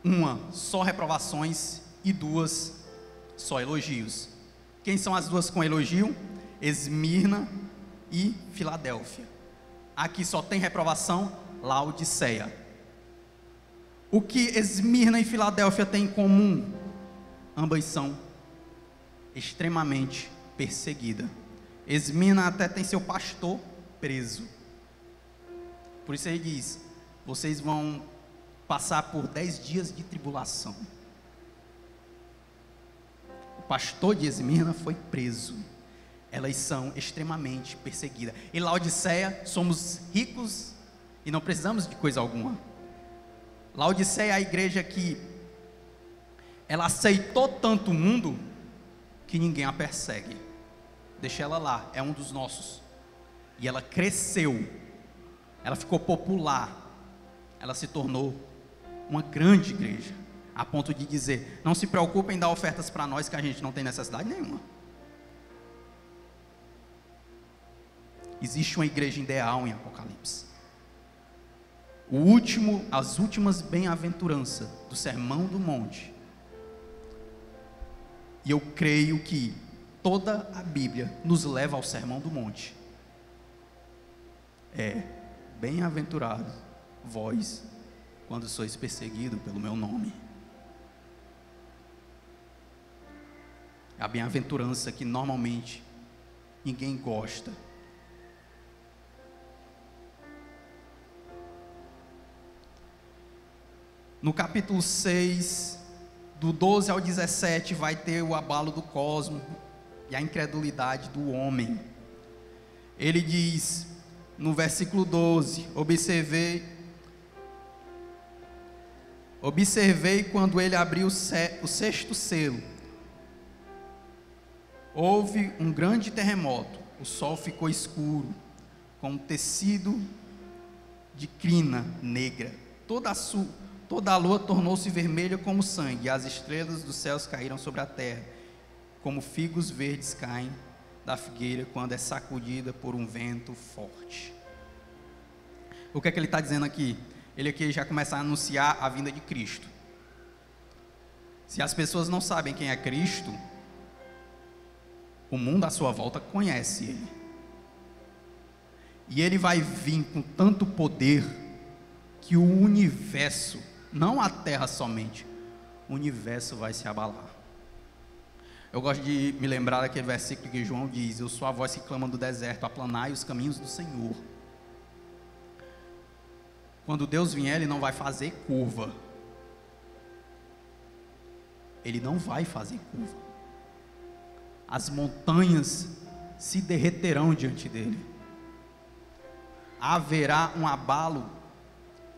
D: Uma só reprovações e 2 só elogios. Quem são as 2 com elogio? Esmirna e Filadélfia. Aqui só tem reprovação, Laodiceia. O que Esmirna e Filadélfia têm em comum? Ambas são extremamente perseguidas. Esmirna até tem seu pastor preso. Por isso ele diz: vocês vão passar por 10 dias de tribulação. O pastor de Esmirna foi preso. Elas são extremamente perseguidas. Em Laodiceia, somos ricos e não precisamos de coisa alguma. Laodiceia é a igreja que ela aceitou tanto o mundo que ninguém a persegue. Deixa ela lá, é um dos nossos. E ela cresceu, ela ficou popular, ela se tornou uma grande igreja, a ponto de dizer: não se preocupem em dar ofertas para nós, que a gente não tem necessidade nenhuma. Existe uma igreja ideal em Apocalipse. As últimas bem-aventuranças do Sermão do Monte. E eu creio que toda a Bíblia nos leva ao Sermão do Monte. Bem-aventurado vós, quando sois perseguido pelo meu nome. A bem-aventurança que normalmente ninguém gosta. No capítulo 6, do 12 ao 17, vai ter o abalo do cosmos e a incredulidade do homem. Ele diz, no versículo 12, observei quando ele abriu o 6º selo. Houve um grande terremoto, o sol ficou escuro, com um tecido de crina negra. Toda a lua tornou-se vermelha como sangue, e as estrelas dos céus caíram sobre a terra, como figos verdes caem da figueira quando é sacudida por um vento forte. O que é que ele está dizendo aqui? Ele aqui já começa a anunciar a vinda de Cristo. Se as pessoas não sabem quem é Cristo, o mundo à sua volta conhece Ele. E Ele vai vir com tanto poder que o universo, não a terra somente, o universo vai se abalar. Eu gosto de me lembrar daquele versículo que João diz: eu sou a voz que clama do deserto, aplanai os caminhos do Senhor. Quando Deus vier, Ele não vai fazer curva. Ele não vai fazer curva. As montanhas se derreterão diante dEle. Haverá um abalo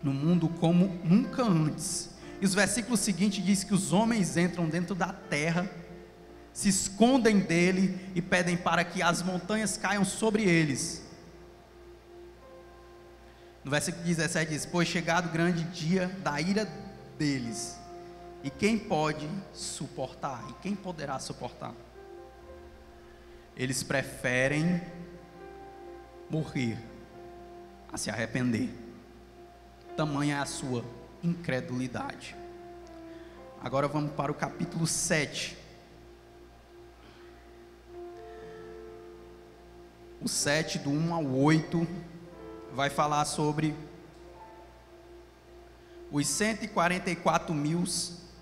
D: no mundo como nunca antes. E os versículos seguintes diz que os homens entram dentro da terra, se escondem dele e pedem para que as montanhas caiam sobre eles. No versículo 17 diz: pois chegado o grande dia da ira deles, e quem pode suportar? E quem poderá suportar? Eles preferem morrer a se arrepender. Tamanha é a sua incredulidade. Agora vamos para o capítulo 7. O 7, do 1 ao 8, vai falar sobre os 144 mil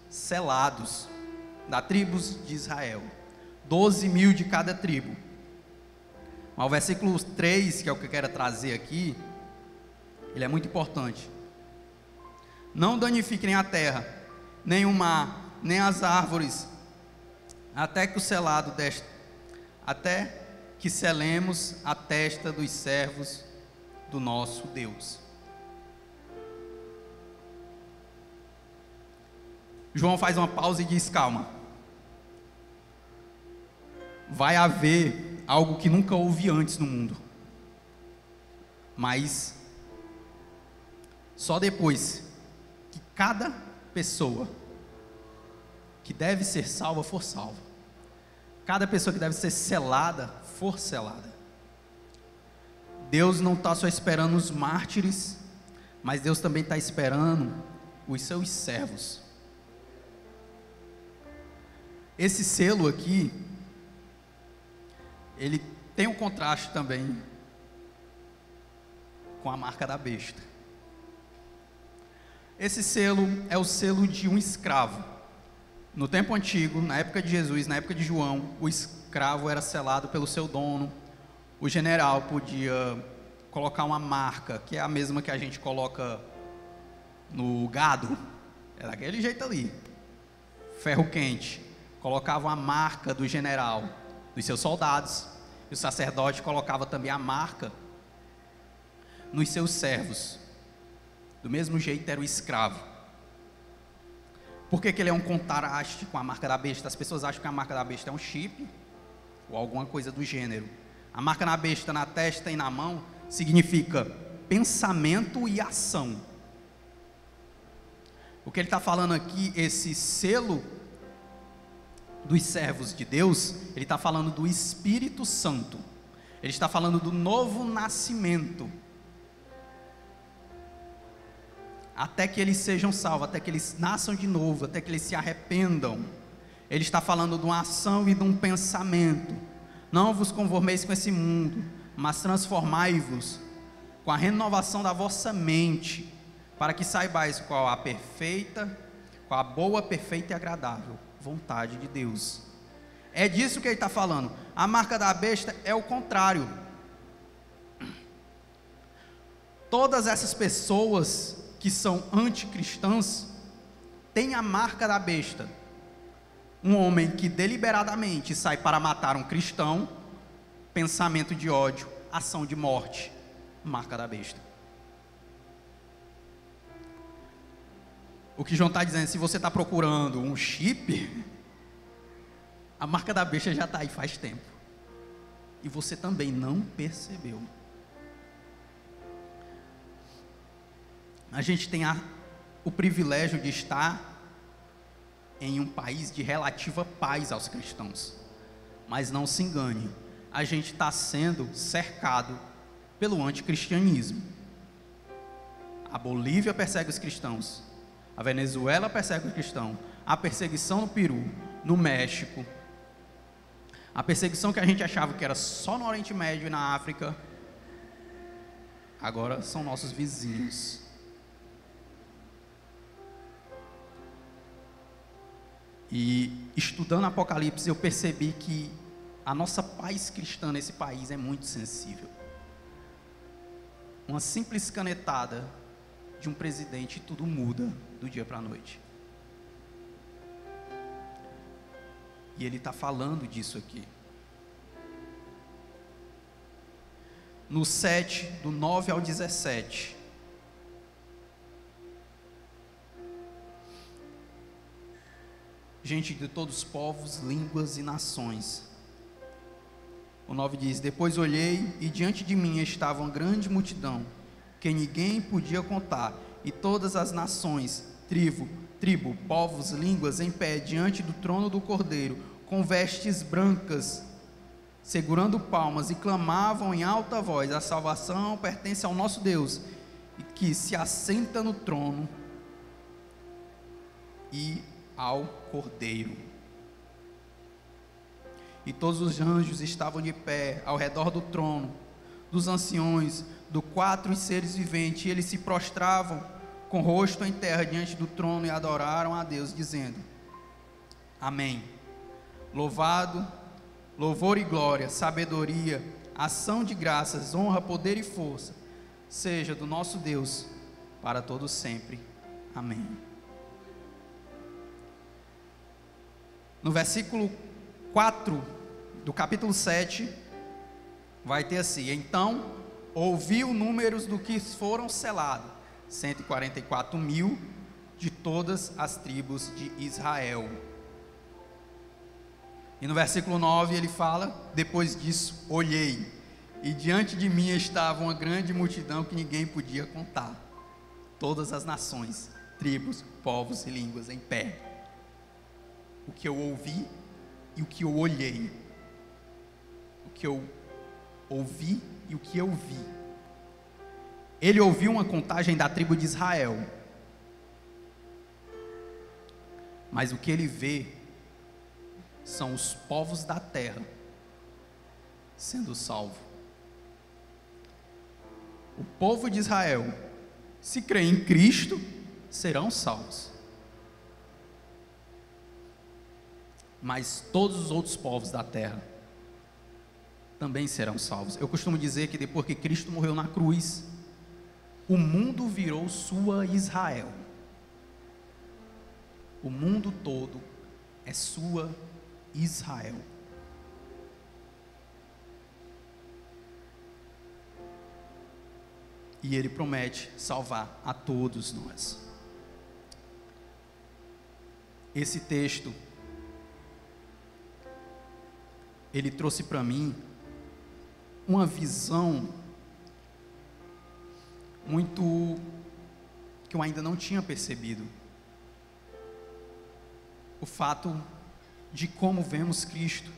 D: selados da tribos de Israel, 12 mil de cada tribo. Mas o versículo 3, que é o que eu quero trazer aqui, ele é muito importante. Não danifiquem a terra, nem o mar, nem as árvores, até que selemos a testa dos servos do nosso Deus. João faz uma pausa e diz: calma, vai haver algo que nunca houve antes no mundo, mas só depois que cada pessoa que deve ser salva for salva, cada pessoa que deve ser selada for selada. Deus não está só esperando os mártires, mas Deus também está esperando os seus servos. Esse selo aqui, ele tem um contraste também com a marca da besta. Esse selo é o selo de um escravo. No tempo antigo, na época de Jesus, na época de João, o escravo era selado pelo seu dono. O general podia colocar uma marca, que é a mesma que a gente coloca no gado, era daquele jeito ali, ferro quente, colocavam a marca do general, dos seus soldados, e o sacerdote colocava também a marca nos seus servos. Do mesmo jeito era o escravo. Por que ele é um contraste com a marca da besta? As pessoas acham que a marca da besta é um chip ou alguma coisa do gênero. A marca na besta, na testa e na mão, significa pensamento e ação. O que ele está falando aqui, esse selo dos servos de Deus, ele está falando do Espírito Santo. Ele está falando do novo nascimento. Até que eles sejam salvos, até que eles nasçam de novo, até que eles se arrependam. Ele está falando de uma ação e de um pensamento. Não vos conformeis com esse mundo, mas transformai-vos com a renovação da vossa mente, para que saibais qual a boa, perfeita e agradável vontade de Deus. É disso que ele está falando. A marca da besta é o contrário. Todas essas pessoas que são anticristãs têm a marca da besta. Um homem que deliberadamente sai para matar um cristão, pensamento de ódio, ação de morte, marca da besta. O que João está dizendo, se você está procurando um chip, a marca da besta já está aí faz tempo, e você também não percebeu. A gente tem o privilégio de estar em um país de relativa paz aos cristãos, mas não se engane, a gente está sendo cercado pelo anticristianismo. A Bolívia persegue os cristãos, a Venezuela persegue os cristãos, a perseguição no Peru, no México, a perseguição que a gente achava que era só no Oriente Médio e na África, agora são nossos vizinhos. E estudando Apocalipse, eu percebi que a nossa paz cristã nesse país é muito sensível. Uma simples canetada de um presidente e tudo muda do dia para a noite. E ele está falando disso aqui. No 7, do 9 ao 17. Gente de todos os povos, línguas e nações. O 9 diz: depois olhei e diante de mim estava uma grande multidão, que ninguém podia contar, e todas as nações, tribo, povos, línguas, em pé diante do trono do Cordeiro, com vestes brancas, segurando palmas, e clamavam em alta voz: a salvação pertence ao nosso Deus, que se assenta no trono, e ao Cordeiro. E todos os anjos estavam de pé ao redor do trono, dos anciões, dos 4 seres viventes, e eles se prostravam com o rosto em terra diante do trono e adoraram a Deus, dizendo: Amém. Louvado, louvor e glória, sabedoria, ação de graças, honra, poder e força, seja do nosso Deus para todos sempre. Amém. No versículo 4 do capítulo 7, vai ter assim: então ouvi o números do que foram selados, 144 mil de todas as tribos de Israel. E no versículo 9 ele fala: depois disso olhei, e diante de mim estava uma grande multidão que ninguém podia contar, todas as nações, tribos, povos e línguas em pé. O que eu ouvi e o que eu olhei, o que eu ouvi e o que eu vi. Ele ouviu uma contagem da tribo de Israel, mas o que ele vê são os povos da terra sendo salvos. O povo de Israel, se crê em Cristo, serão salvos. Mas todos os outros povos da terra também serão salvos. Eu costumo dizer que depois que Cristo morreu na cruz, o mundo virou sua Israel. O mundo todo é sua Israel. E Ele promete salvar a todos nós. Esse texto, ele trouxe para mim uma visão muito que eu ainda não tinha percebido. O fato de como vemos Cristo,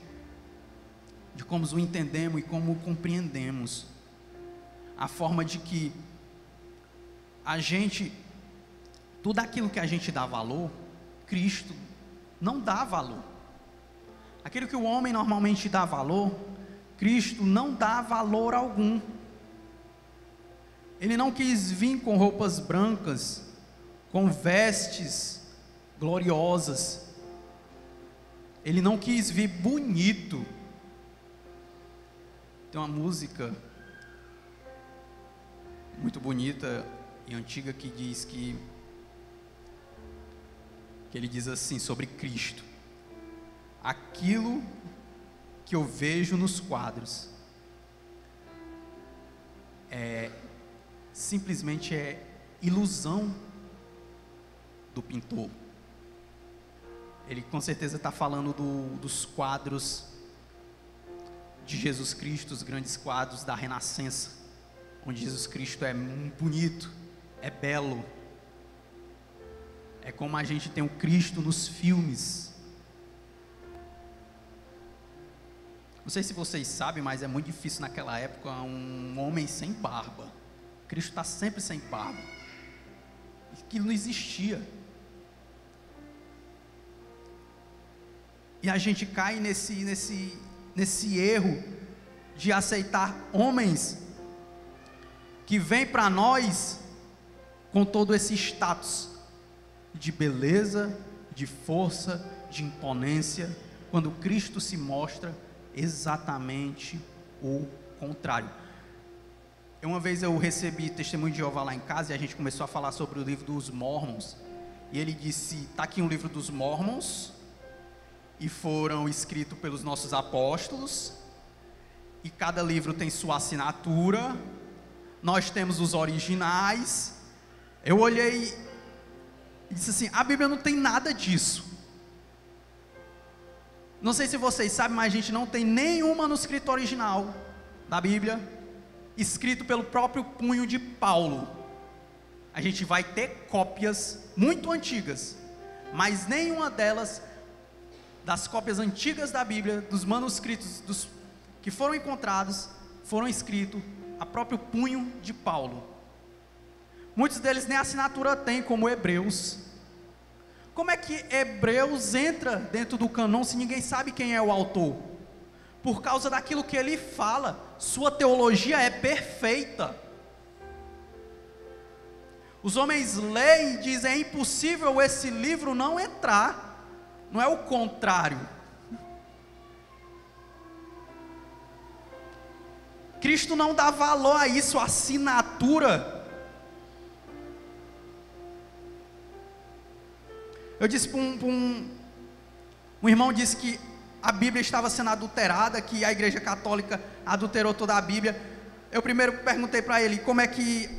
D: de como o entendemos e como o compreendemos. A forma de que a gente, tudo aquilo que a gente dá valor, Cristo não dá valor. Aquilo que o homem normalmente dá valor, Cristo não dá valor algum. Ele não quis vir com roupas brancas, com vestes gloriosas. Ele não quis vir bonito. Tem uma música muito bonita e antiga que diz que ele diz assim sobre Cristo: aquilo que eu vejo nos quadros simplesmente é ilusão do pintor. Ele com certeza está falando dos quadros de Jesus Cristo, os grandes quadros da Renascença, onde Jesus Cristo é bonito, é belo. É como a gente tem o Cristo nos filmes. Não sei se vocês sabem, mas é muito difícil naquela época um homem sem barba. Cristo está sempre sem barba. Aquilo não existia. E a gente cai nesse erro de aceitar homens que vêm para nós com todo esse status de beleza, de força, de imponência, quando Cristo se mostra exatamente o contrário. Uma vez eu recebi testemunho de Jeová lá em casa e a gente começou a falar sobre o livro dos Mormons, e ele disse: está aqui um livro dos Mormons, e foram escritos pelos nossos apóstolos, e cada livro tem sua assinatura, nós temos os originais. Eu olhei e disse assim: a Bíblia não tem nada disso. Não sei se vocês sabem, mas a gente não tem nenhum manuscrito original da Bíblia, escrito pelo próprio punho de Paulo. A gente vai ter cópias muito antigas, mas nenhuma delas, das cópias antigas da Bíblia, dos manuscritos que foram encontrados, foram escritos a próprio punho de Paulo. Muitos deles nem assinatura tem, como Hebreus. Como é que Hebreus entra dentro do cânon se ninguém sabe quem é o autor? Por causa daquilo que ele fala, sua teologia é perfeita. Os homens leem e dizem: é impossível esse livro não entrar. Não é o contrário. Cristo não dá valor a isso, a assinatura. Eu disse para um irmão, disse que a Bíblia estava sendo adulterada, que a Igreja Católica adulterou toda a Bíblia. Eu primeiro perguntei para ele como é que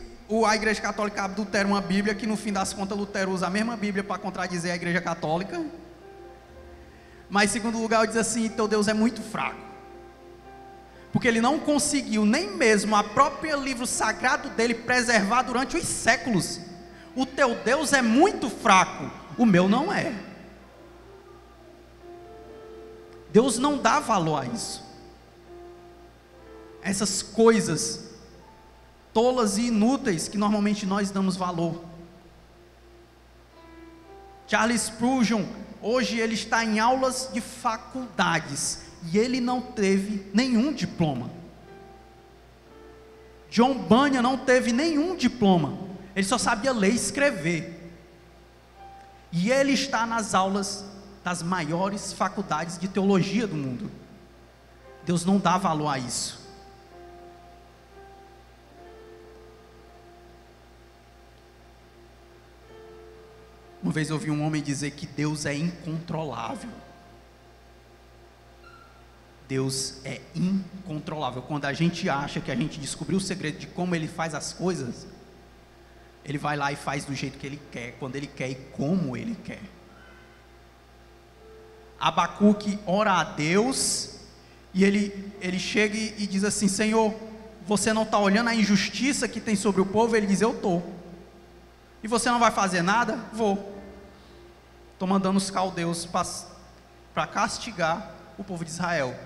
D: a Igreja Católica adultera uma Bíblia, que no fim das contas Lutero usa a mesma Bíblia para contradizer a Igreja Católica. Mas em segundo lugar eu disse assim: teu Deus é muito fraco, porque ele não conseguiu nem mesmo a própria livro sagrado dele preservar durante os séculos. O teu Deus é muito fraco, o meu não é. Deus não dá valor a isso. Essas coisas tolas e inúteis que normalmente nós damos valor. Charles Spurgeon, hoje ele está em aulas de faculdades e ele não teve nenhum diploma. John Bunyan não teve nenhum diploma, ele só sabia ler e escrever. E ele está nas aulas das maiores faculdades de teologia do mundo. Deus não dá valor a isso. Uma vez eu ouvi um homem dizer que Deus é incontrolável. Deus é incontrolável. Quando a gente acha que a gente descobriu o segredo de como Ele faz as coisas, Ele vai lá e faz do jeito que Ele quer, quando Ele quer e como Ele quer. Abacuque ora a Deus e ele chega e diz assim: Senhor, você não está olhando a injustiça que tem sobre o povo? Ele diz: eu estou. E você não vai fazer nada? Vou. Estou mandando os caldeus para castigar o povo de Israel.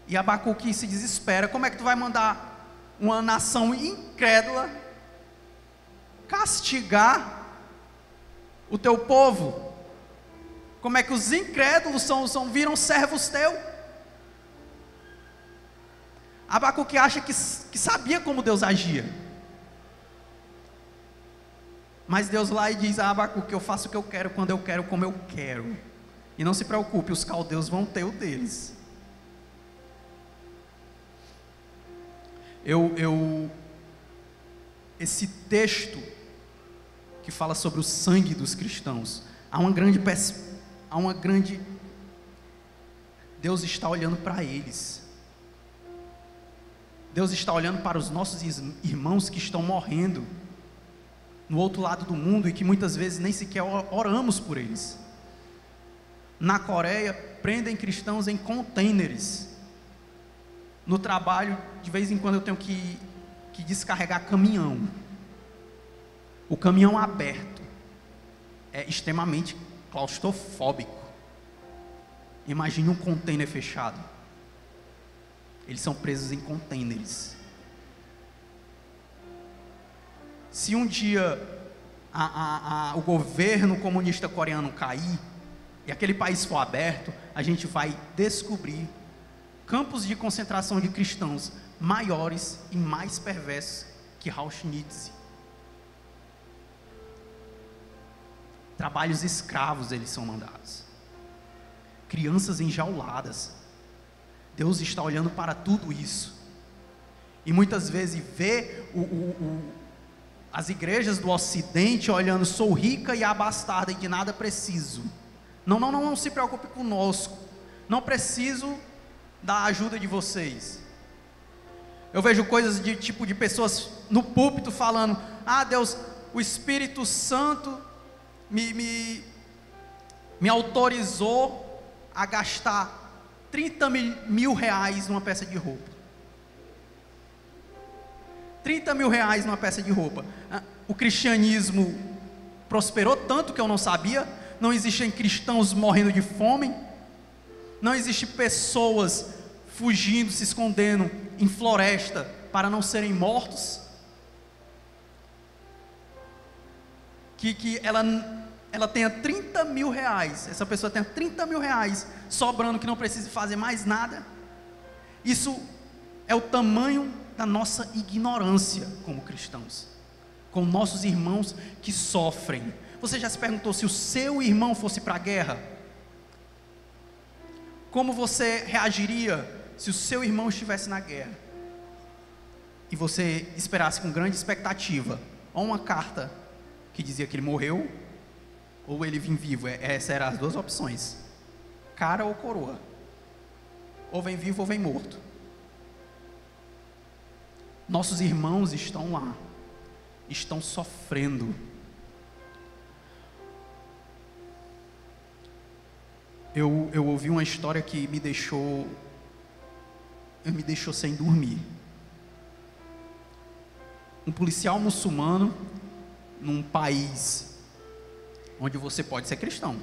D: E Abacuque se desespera: como é que tu vai mandar uma nação incrédula castigar o teu povo? Como é que os incrédulos viram servos teus? Abacuque acha que sabia como Deus agia. Mas Deus lá e diz a Abacuque: eu faço o que eu quero, quando eu quero, como eu quero. E não se preocupe, os caldeus vão ter o deles. Esse texto que fala sobre o sangue dos cristãos, há uma grande Deus está olhando para eles. Deus está olhando para os nossos irmãos que estão morrendo no outro lado do mundo e que muitas vezes nem sequer oramos por eles. Na Coreia, prendem cristãos em contêineres. No trabalho, de vez em quando eu tenho que descarregar caminhão. O caminhão aberto é extremamente claustrofóbico. Imagine um contêiner fechado. Eles são presos em contêineres. Se um dia o governo comunista coreano cair e aquele país for aberto, a gente vai descobrir campos de concentração de cristãos maiores e mais perversos que Auschwitz. Trabalhos escravos eles são mandados. Crianças enjauladas. Deus está olhando para tudo isso. E muitas vezes vê as igrejas do Ocidente olhando: sou rica e abastada e de nada preciso. Não se preocupe conosco. Não preciso da ajuda de vocês. Eu vejo coisas de pessoas no púlpito falando: ah, Deus, o Espírito Santo me autorizou a gastar 30 mil reais numa peça de roupa. 30 mil reais numa peça de roupa. O cristianismo prosperou tanto que eu não sabia. Não existem cristãos morrendo de fome. Não existem pessoas fugindo, se escondendo em floresta para não serem mortos. Que ela tenha 30 mil reais, essa pessoa tenha 30 mil reais sobrando, que não precise fazer mais nada. Isso é o tamanho da nossa ignorância como cristãos, com nossos irmãos que sofrem. Você já se perguntou, se o seu irmão fosse para a guerra, como você reagiria se o seu irmão estivesse na guerra? E você esperasse com grande expectativa, ou uma carta que dizia que ele morreu, ou ele vem vivo. Essas eram as duas opções: cara ou coroa, ou vem vivo ou vem morto. Nossos irmãos estão lá, estão sofrendo. Eu ouvi uma história que me deixou sem dormir. Um policial muçulmano num país onde você pode ser cristão,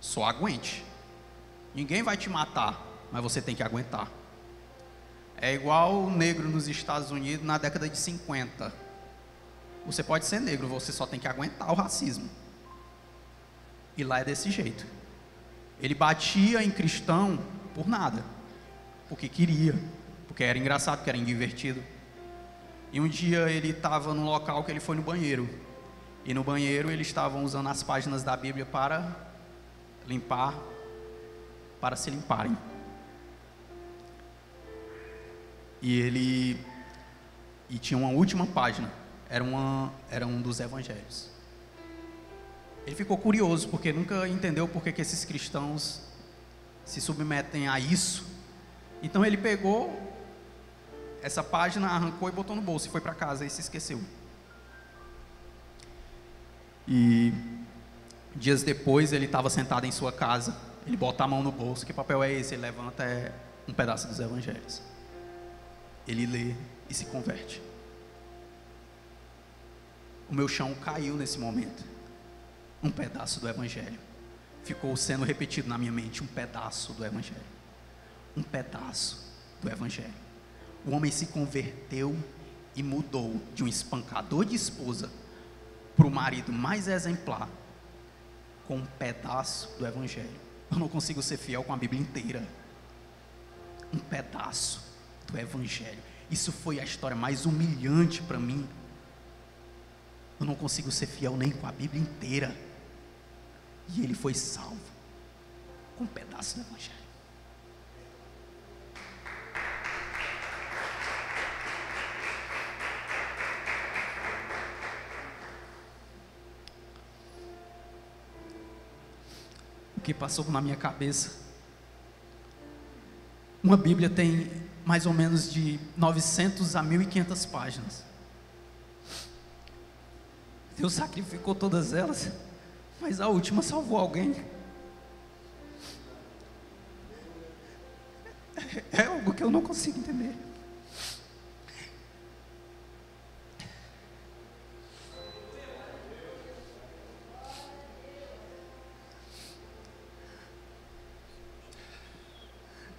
D: só aguente. Ninguém vai te matar, mas você tem que aguentar. É igual o negro nos Estados Unidos na década de 50. Você pode ser negro, você só tem que aguentar o racismo. E lá é desse jeito. Ele batia em cristão por nada, porque queria, porque era engraçado, porque era divertido. E um dia ele estava num local que ele foi no banheiro. E no banheiro eles estavam usando as páginas da Bíblia para se limparem. E tinha uma última página, era um dos evangelhos. Ele ficou curioso, porque nunca entendeu por que esses cristãos se submetem a isso. Então ele pegou essa página, arrancou e botou no bolso e foi para casa e se esqueceu. E dias depois ele estava sentado em sua casa, ele bota a mão no bolso, que papel é esse? Ele levanta um pedaço dos evangelhos. Ele lê e se converte. O meu chão caiu nesse momento. Um pedaço do evangelho ficou sendo repetido na minha mente, um pedaço do evangelho. Um pedaço do evangelho. O homem se converteu e mudou de um espancador de esposa para o marido mais exemplar, com um pedaço do evangelho. Eu não consigo ser fiel com a Bíblia inteira. Um pedaço do evangelho. Isso foi a história mais humilhante para mim. Eu não consigo ser fiel nem com a Bíblia inteira. E ele foi salvo com um pedaço do evangelho. O que passou na minha cabeça? Uma Bíblia tem mais ou menos de 900 a 1.500 páginas. Deus sacrificou todas elas, mas a última salvou alguém. É algo que eu não consigo entender.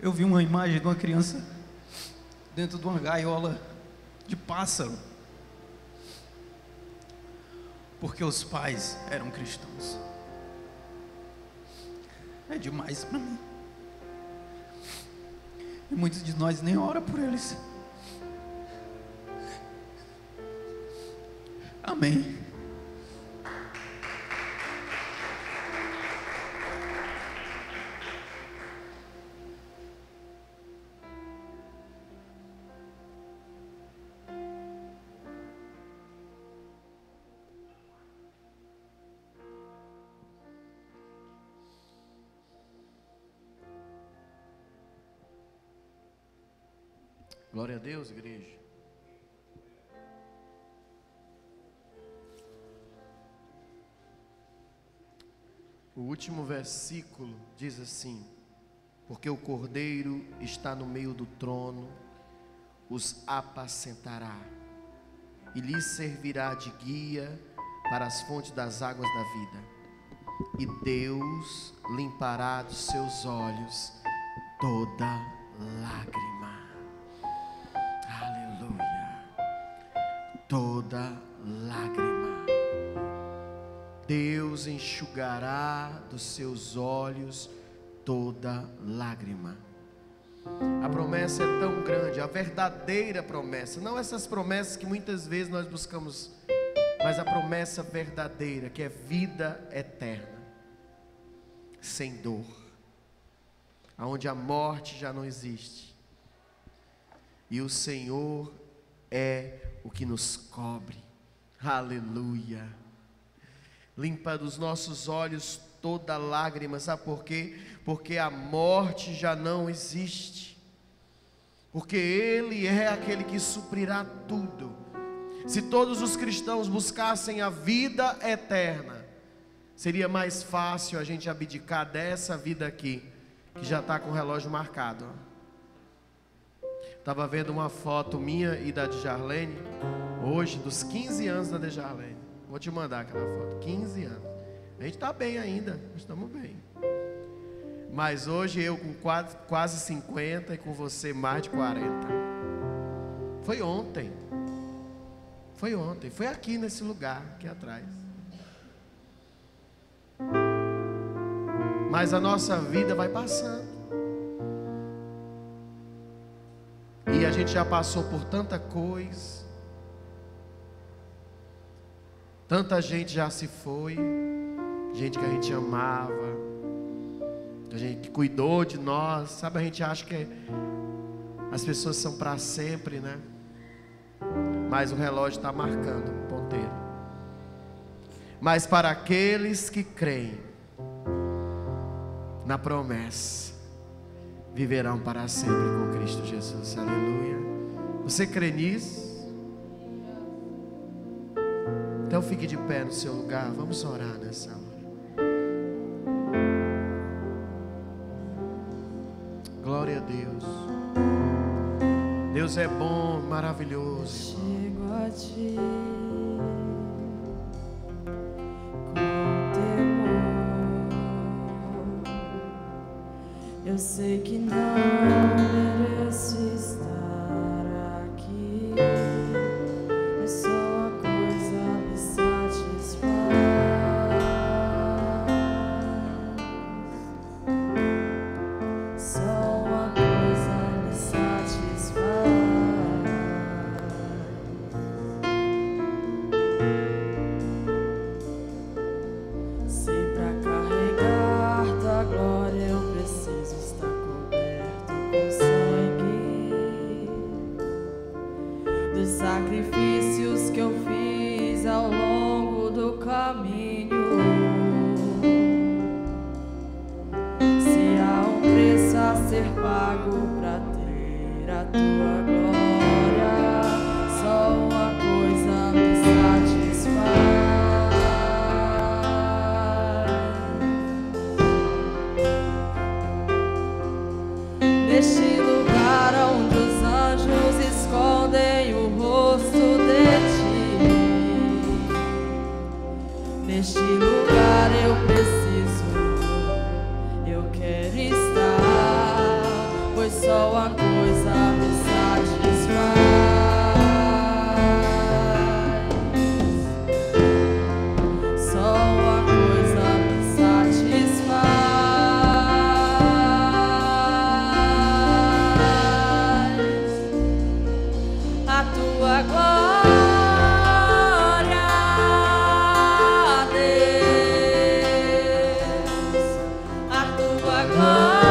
D: Eu vi uma imagem de uma criança dentro de uma gaiola de pássaro, porque os pais eram cristãos. É demais para mim. E muitos de nós nem oram por eles. Amém.
B: Glória a Deus, igreja. O último versículo diz assim: porque o Cordeiro está no meio do trono, os apacentará, e lhes servirá de guia para as fontes das águas da vida. E Deus limpará dos seus olhos toda lágrima. Toda lágrima. Deus enxugará dos seus olhos toda lágrima. A promessa é tão grande, a verdadeira promessa, não essas promessas que muitas vezes nós buscamos, mas a promessa verdadeira, que é vida eterna, sem dor, aonde a morte já não existe, e o Senhor é o que nos cobre. Aleluia. Limpa dos nossos olhos toda lágrima. Sabe por quê? Porque a morte já não existe. Porque Ele é aquele que suprirá tudo. Se todos os cristãos buscassem a vida eterna, seria mais fácil a gente abdicar dessa vida aqui, que já está com o relógio marcado. Estava vendo uma foto minha e da Djarlene, hoje, dos 15 anos da Djarlene. Vou te mandar aquela foto, 15 anos. A gente está bem ainda, estamos bem. Mas hoje eu com quase 50 e com você mais de 40. Foi ontem. Foi aqui nesse lugar, aqui atrás. Mas a nossa vida vai passando. E a gente já passou por tanta coisa. Tanta gente já se foi. Gente que a gente amava. A gente que cuidou de nós. Sabe, a gente acha que as pessoas são para sempre, né? Mas o relógio está marcando o ponteiro. mas para aqueles que creem na promessa, viverão para sempre com Cristo Jesus. Aleluia. Você crê nisso? Então fique de pé no seu lugar. Vamos orar nessa hora. Glória a Deus. Deus é bom, maravilhoso.
C: Chego a ti com temor. Eu sei que não mereço estar aqui, mas só uma coisa me satisfaz. Só uma coisa me satisfaz. Se pra carregar tua glória eu preciso estar coberto com sangue dos sacrifícios que eu fiz ao longo do caminho. Se há um preço a ser pago pra ter a tua glória, só uma coisa me satisfaz. Neste lugar onde os anjos escondem o rosto de ti, neste lugar eu preciso, eu quero estar, pois só uma coisa me satisfaz. Só uma coisa me satisfaz. A tua glória, Deus, a tua glória,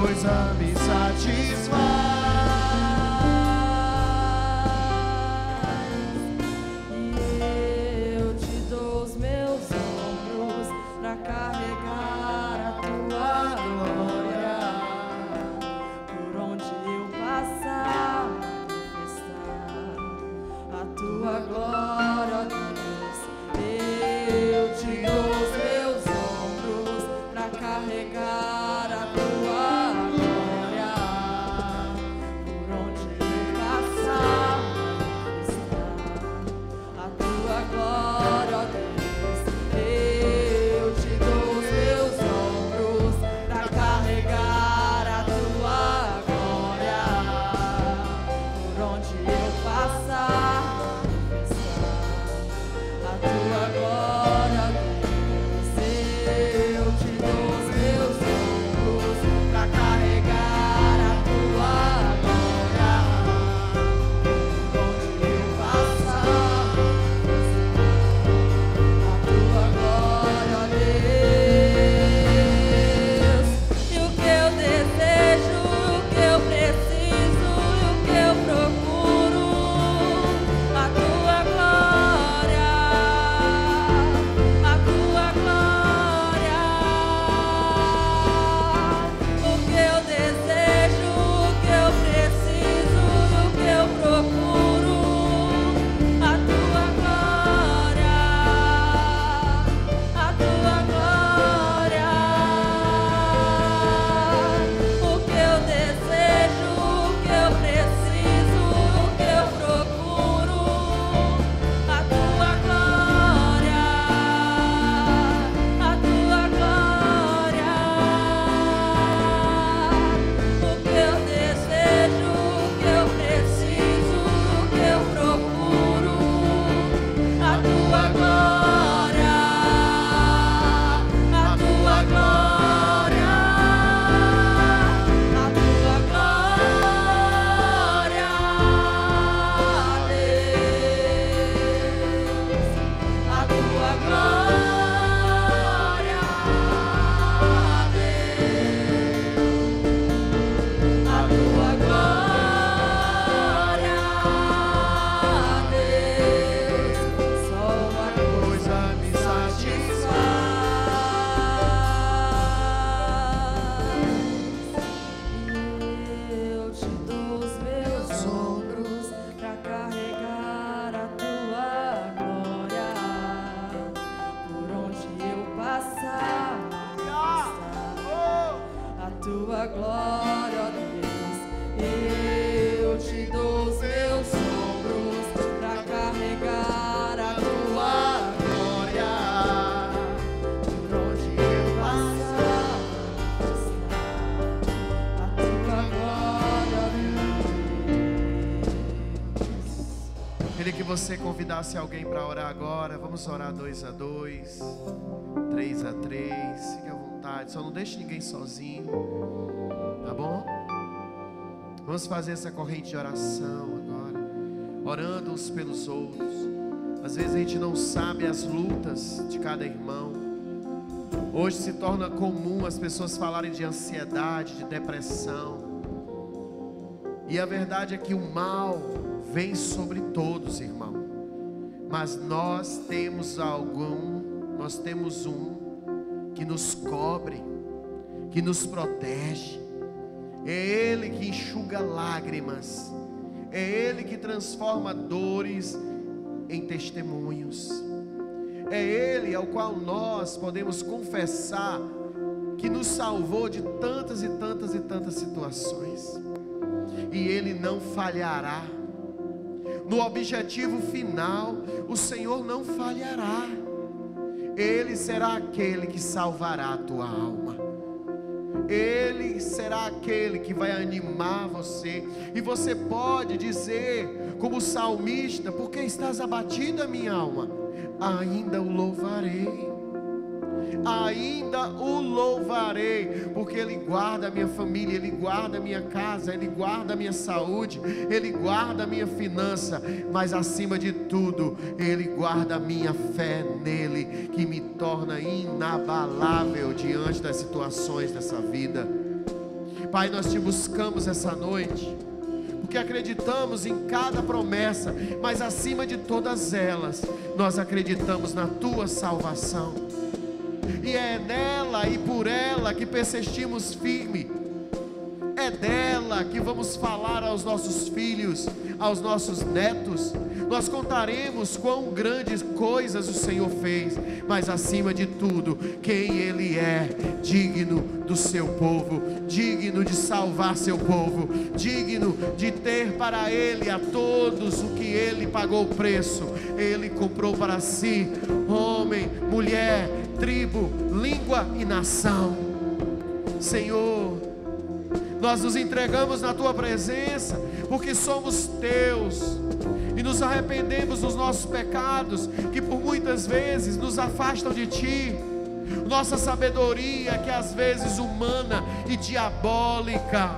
B: coisa me satisfaz.
C: E eu te dou os meus ombros pra carregar a tua glória. Por onde eu passar, manifestar a tua glória, ó Deus. Eu te dou os meus ombros pra carregar a tua glória. Por onde eu passar, manifestar a tua glória, ó Deus. Eu te dou os meus ombros pra carregar a tua glória. Por onde eu passar, manifestar a tua glória, ó Deus. Eu te dou os meus ombros pra carregar a tua glória. Por onde eu passar, a tua glória, ó Deus. E o que eu desejo, o que eu preciso, e o que eu procuro, a tua glória, a tua glória. O que eu desejo, o que eu preciso, e o que eu procuro, a tua glória, a tua glória. O que eu desejo, o que eu preciso, o que eu procuro, a tua glória, a tua glória. O que eu desejo, o que eu preciso, o que eu procuro, a tua glória, a tua glória, a tua glória, Deus, a tua glória, Deus, a tua glória, Deus. Só uma
B: Coisa me
C: eu te dou os meus ombros pra carregar a tua glória. Por onde eu passar, manifestar a tua glória, ó Deus. Eu te dou os meus ombros pra carregar a tua glória. Por onde eu passar, manifestar a tua glória, ó Deus.
B: Queria que você convidasse alguém para orar agora. Vamos orar 2 a 2, 3 a 3. Fique à vontade, só não deixe ninguém sozinho, tá bom? Vamos fazer essa corrente de oração agora, orando uns pelos outros. Às vezes a gente não sabe as lutas de cada irmão. Hoje se torna comum as pessoas falarem de ansiedade, de depressão. E a verdade é que o mal vem sobre todos, irmão. Mas nós temos um que nos cobre, que nos protege. É Ele que enxuga lágrimas. É Ele que transforma dores em testemunhos. É Ele ao qual nós podemos confessar que nos salvou de tantas e tantas e tantas situações. E Ele não falhará. No objetivo final, o Senhor não falhará. Ele será aquele que salvará a tua alma. Ele será aquele que vai animar você. E você pode dizer, como salmista: por que estás abatida, minha alma? Ainda o louvarei. Ainda o louvarei, porque Ele guarda a minha família, Ele guarda a minha casa, Ele guarda a minha saúde, Ele guarda a minha finança, mas acima de tudo, Ele guarda a minha fé nele, que me torna inabalável diante das situações dessa vida. Pai, nós te buscamos essa noite, porque acreditamos em cada promessa, mas acima de todas elas, nós acreditamos na tua salvação, e é nela e por ela que persistimos firme, é dela que vamos falar aos nossos filhos, aos nossos netos. Nós contaremos quão grandes coisas o Senhor fez, mas acima de tudo, quem Ele é, digno do seu povo, digno de salvar seu povo, digno de ter para Ele a todos o que Ele pagou o preço. Ele comprou para si homem, mulher, tribo, língua e nação. Senhor, nós nos entregamos na tua presença, porque somos teus, e nos arrependemos dos nossos pecados, que por muitas vezes nos afastam de ti. Nossa sabedoria, que às vezes humana e diabólica,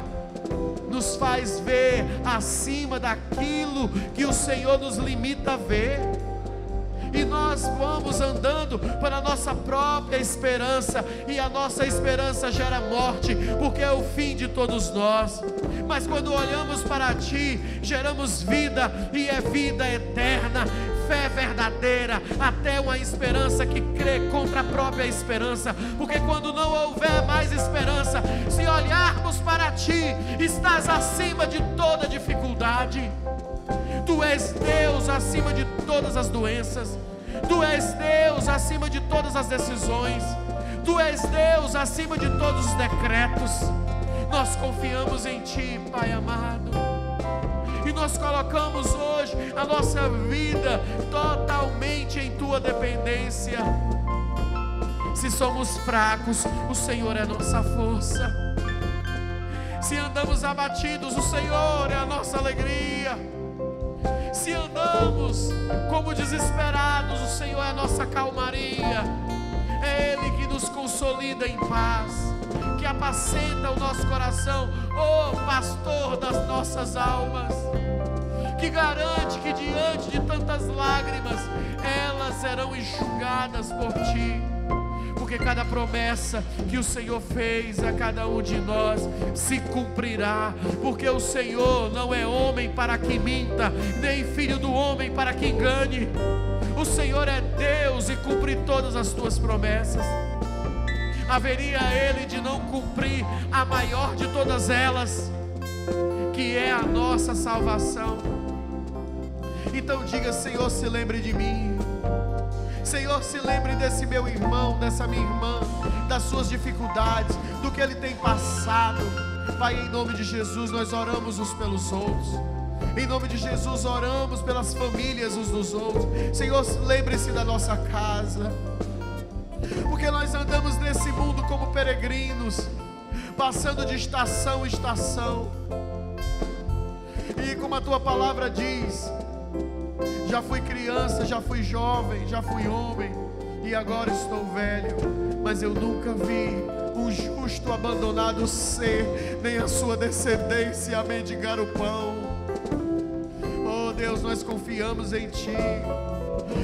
B: nos faz ver acima daquilo que o Senhor nos limita a ver, e nós vamos andando para a nossa própria esperança, e a nossa esperança gera morte, porque é o fim de todos nós. Mas quando olhamos para ti, geramos vida, e é vida eterna, fé verdadeira, até uma esperança que crê contra a própria esperança, porque quando não houver mais esperança, se olharmos para ti, estás acima de toda dificuldade. Tu és Deus acima de todas as doenças, Tu és Deus acima de todas as decisões, Tu és Deus acima de todos os decretos. Nós confiamos em Ti, Pai amado, e nós colocamos hoje a nossa vida totalmente em Tua dependência. Se somos fracos, o Senhor é a nossa força. Se andamos abatidos, o Senhor é a nossa alegria. Se andamos como desesperados, o Senhor é a nossa calmaria. É Ele que nos consolida em paz, que apacenta o nosso coração, ó pastor das nossas almas, que garante que diante de tantas lágrimas, elas serão enxugadas por Ti. Porque cada promessa que o Senhor fez a cada um de nós se cumprirá, porque o Senhor não é homem para que minta, nem filho do homem para que engane. O Senhor é Deus e cumpre todas as tuas promessas. Haveria Ele de não cumprir a maior de todas elas, que é a nossa salvação. Então diga: Senhor, se lembre de mim. Senhor, se lembre desse meu irmão, dessa minha irmã, das suas dificuldades, do que ele tem passado. Pai, em nome de Jesus, nós oramos uns pelos outros. Em nome de Jesus, oramos pelas famílias uns dos outros. Senhor, lembre-se da nossa casa, porque nós andamos nesse mundo como peregrinos, passando de estação em estação. E como a Tua palavra diz, já fui criança, já fui jovem, já fui homem, e agora estou velho, mas eu nunca vi um justo abandonado ser, nem a sua descendência a mendigar o pão. Oh Deus, nós confiamos em Ti,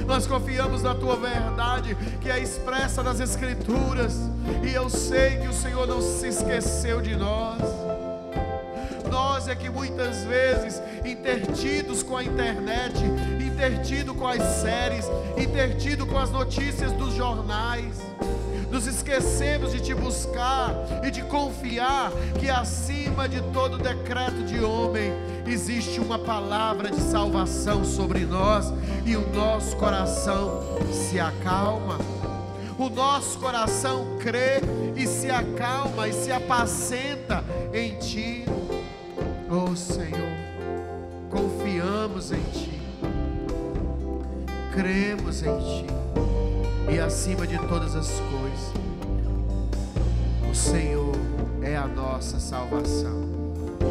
B: nós confiamos na Tua verdade, que é expressa nas Escrituras, e eu sei que o Senhor não se esqueceu de nós. Nós é que muitas vezes, intertidos com a internet, intertido com as séries, intertido com as notícias dos jornais, nos esquecemos de Te buscar e de confiar que acima de todo decreto de homem existe uma palavra de salvação sobre nós, e o nosso coração se acalma. O nosso coração crê e se acalma e se apacenta em Ti. Oh Senhor, confiamos em Ti, cremos em Ti, e acima de todas as coisas, o Senhor é a nossa salvação.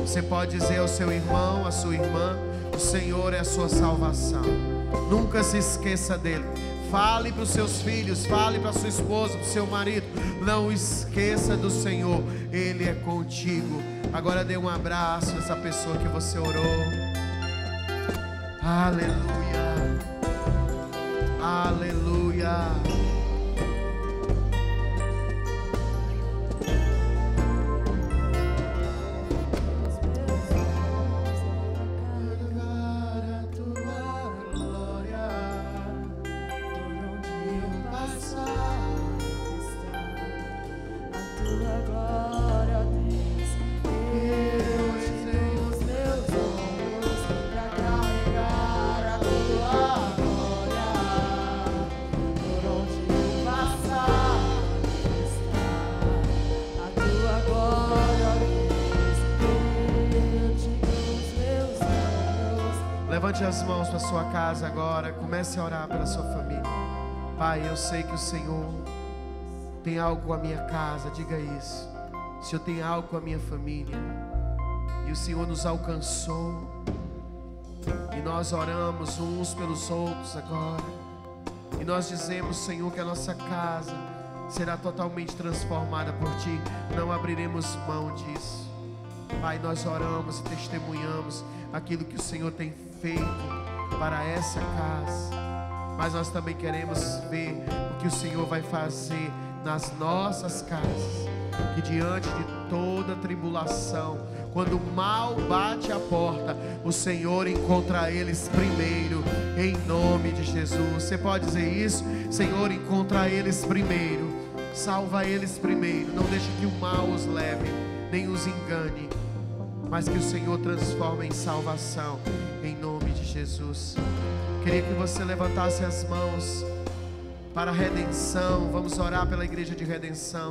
B: Você pode dizer ao seu irmão, à sua irmã: o Senhor é a sua salvação. Nunca se esqueça dele. Fale para os seus filhos, fale para a sua esposa, para o seu marido: não esqueça do Senhor, Ele é contigo. Agora dê um abraço a essa pessoa que você orou. Aleluia, aleluia. Levante as mãos para a sua casa agora. Comece a orar pela sua família. Pai, eu sei que o Senhor tem algo com a minha casa. Diga isso. O Senhor tem algo com a minha família. E o Senhor nos alcançou. E nós oramos uns pelos outros agora. E nós dizemos, Senhor, que a nossa casa será totalmente transformada por Ti. Não abriremos mão disso. Pai, nós oramos e testemunhamos aquilo que o Senhor tem feito para essa casa. Mas nós também queremos ver o que o Senhor vai fazer nas nossas casas. Que diante de toda tribulação, quando o mal bate a porta, o Senhor encontra eles primeiro, em nome de Jesus. Você pode dizer isso? Senhor, encontra eles primeiro, salva eles primeiro. Não deixe que o mal os leve, nem os engane, mas que o Senhor transforme em salvação, em nome de Jesus. Queria que você levantasse as mãos para a redenção. Vamos orar pela igreja de redenção.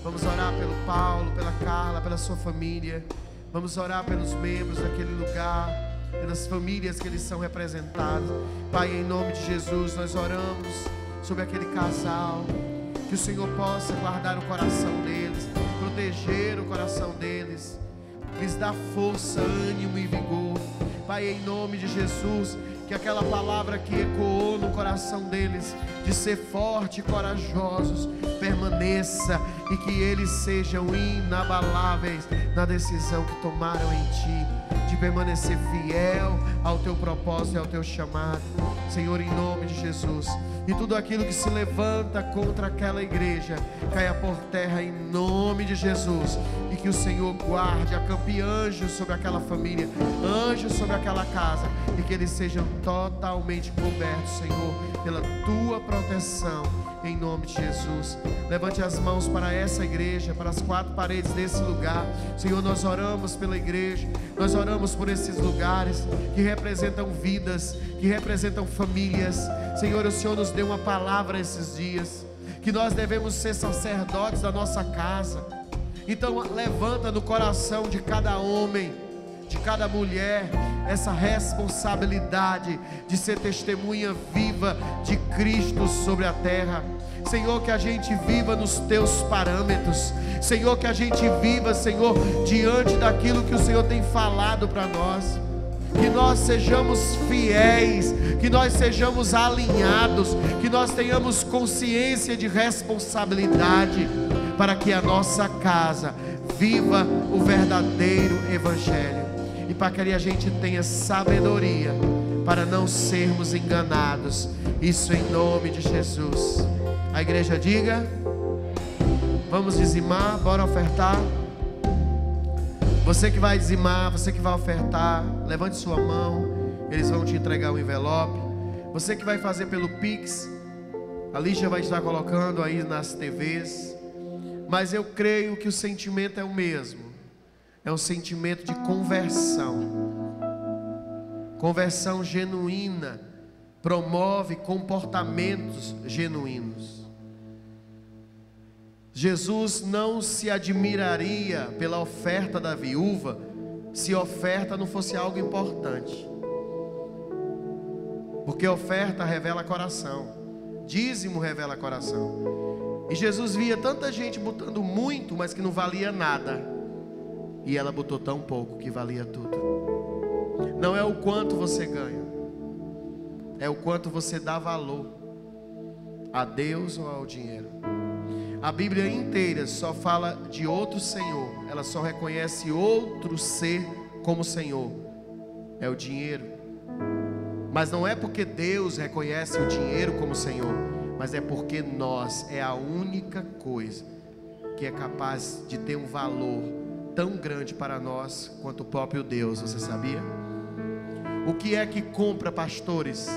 B: Vamos orar pelo Paulo, pela Carla, pela sua família. Vamos orar pelos membros daquele lugar, pelas famílias que eles são representados. Pai, em nome de Jesus, nós oramos sobre aquele casal. Que o Senhor possa guardar o coração deles, proteger o coração deles, lhes dar força, ânimo e vigor. Pai, em nome de Jesus, que aquela palavra que ecoou no coração deles, de ser forte e corajosos, permaneça, e que eles sejam inabaláveis na decisão que tomaram em Ti, de permanecer fiel ao Teu propósito e ao Teu chamado. Senhor, em nome de Jesus, e tudo aquilo que se levanta contra aquela igreja caia por terra em nome de Jesus, e que o Senhor guarde, acampe anjos sobre aquela família, anjos sobre aquela casa, e que eles sejam totalmente cobertos, Senhor, pela Tua proteção, em nome de Jesus. Levante as mãos para essa igreja, para as quatro paredes desse lugar. Senhor, nós oramos pela igreja, nós oramos por esses lugares que representam vidas, que representam famílias. Senhor, o Senhor nos deu uma palavra esses dias, que nós devemos ser sacerdotes da nossa casa. Então levanta no coração de cada homem, de cada mulher, essa responsabilidade de ser testemunha viva de Cristo sobre a terra. Senhor, que a gente viva nos Teus parâmetros. Senhor, que a gente viva, Senhor, diante daquilo que o Senhor tem falado para nós. Que nós sejamos fiéis, que nós sejamos alinhados, que nós tenhamos consciência de responsabilidade, para que a nossa casa viva o verdadeiro Evangelho, e para que a gente tenha sabedoria para não sermos enganados. Isso em nome de Jesus. A igreja diga: vamos dizimar, bora ofertar. Você que vai dizimar, você que vai ofertar, levante sua mão, eles vão te entregar um envelope. Você que vai fazer pelo Pix, a Lígia vai estar colocando aí nas TVs. Mas eu creio que o sentimento é o mesmo. É um sentimento de conversão. Conversão genuína promove comportamentos genuínos. Jesus não se admiraria pela oferta da viúva se a oferta não fosse algo importante. Porque oferta revela coração, dízimo revela coração. E Jesus via tanta gente botando muito, mas que não valia nada, e ela botou tão pouco que valia tudo. Não é o quanto você ganha, é o quanto você dá valor a Deus ou ao dinheiro. A Bíblia inteira só fala de outro Senhor, ela só reconhece outro ser como Senhor, é o dinheiro. Mas não é porque Deus reconhece o dinheiro como Senhor, mas é porque nós, é a única coisa que é capaz de ter um valor tão grande para nós quanto o próprio Deus. Você sabia? O que é que compra pastores?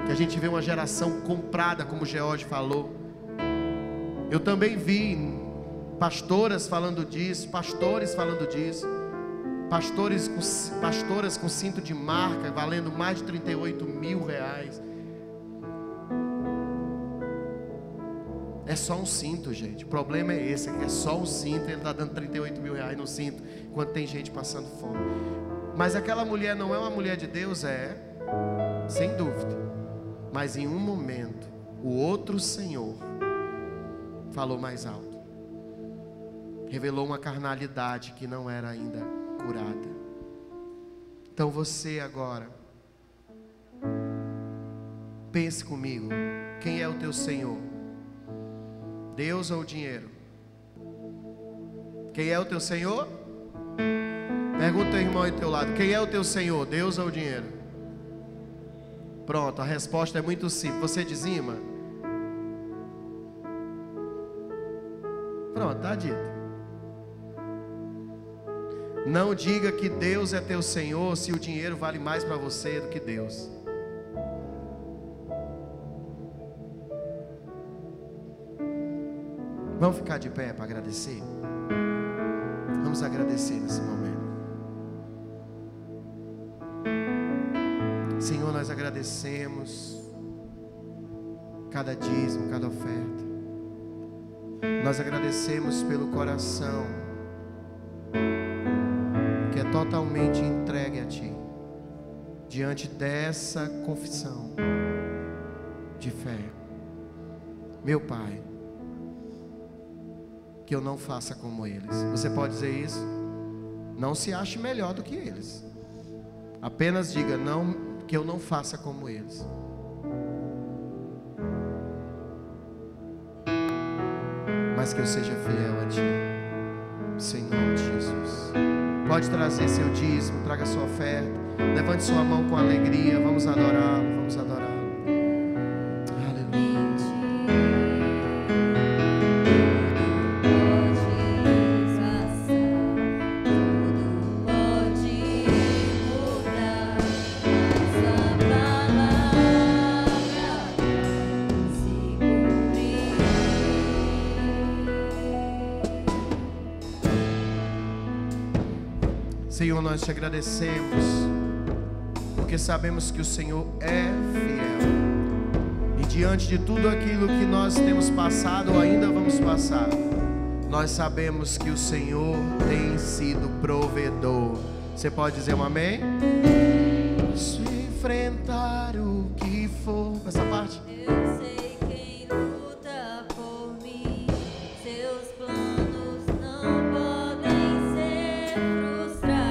B: Que a gente vê uma geração comprada, como o George falou. Eu também vi pastoras falando disso, pastores falando disso, pastoras com cinto de marca valendo mais de 38 mil reais. É só um cinto, gente. O problema é esse, é só um cinto. Ele está dando 38 mil reais no cinto, enquanto tem gente passando fome. Mas aquela mulher não é uma mulher de Deus, sem dúvida. Mas em um momento, o outro Senhor falou mais alto. Revelou uma carnalidade que não era ainda curada. Então você agora, pense comigo. Quem é o teu Senhor? Deus ou o dinheiro? Quem é o teu Senhor? Pergunta ao irmão aí do teu lado. Quem é o teu Senhor? Deus ou o dinheiro? Pronto, a resposta é muito simples. Você dizima? Pronto, está dito. Não diga que Deus é teu Senhor se o dinheiro vale mais para você do que Deus. Vamos ficar de pé para agradecer? Vamos agradecer nesse momento. Senhor, nós agradecemos cada dízimo, cada oferta. Nós agradecemos pelo coração que é totalmente entregue a Ti, diante dessa confissão de fé. Meu Pai, que eu não faça como eles. Você pode dizer isso? Não se ache melhor do que eles. Apenas diga, não, que eu não faça como eles. Mas que eu seja fiel a Ti, Senhor de Jesus. Pode trazer seu dízimo, traga sua oferta. Levante sua mão com alegria. Vamos adorá-lo, vamos adorá-lo. Senhor, nós te agradecemos, porque sabemos que o Senhor é fiel. E diante de tudo aquilo que nós temos passado ou ainda vamos passar, nós sabemos que o Senhor tem sido provedor. Você pode dizer um amém? Posso enfrentar o que for. Essa parte.
E: Eu sei quem luta por mim. Seus planos não podem ser frustrados.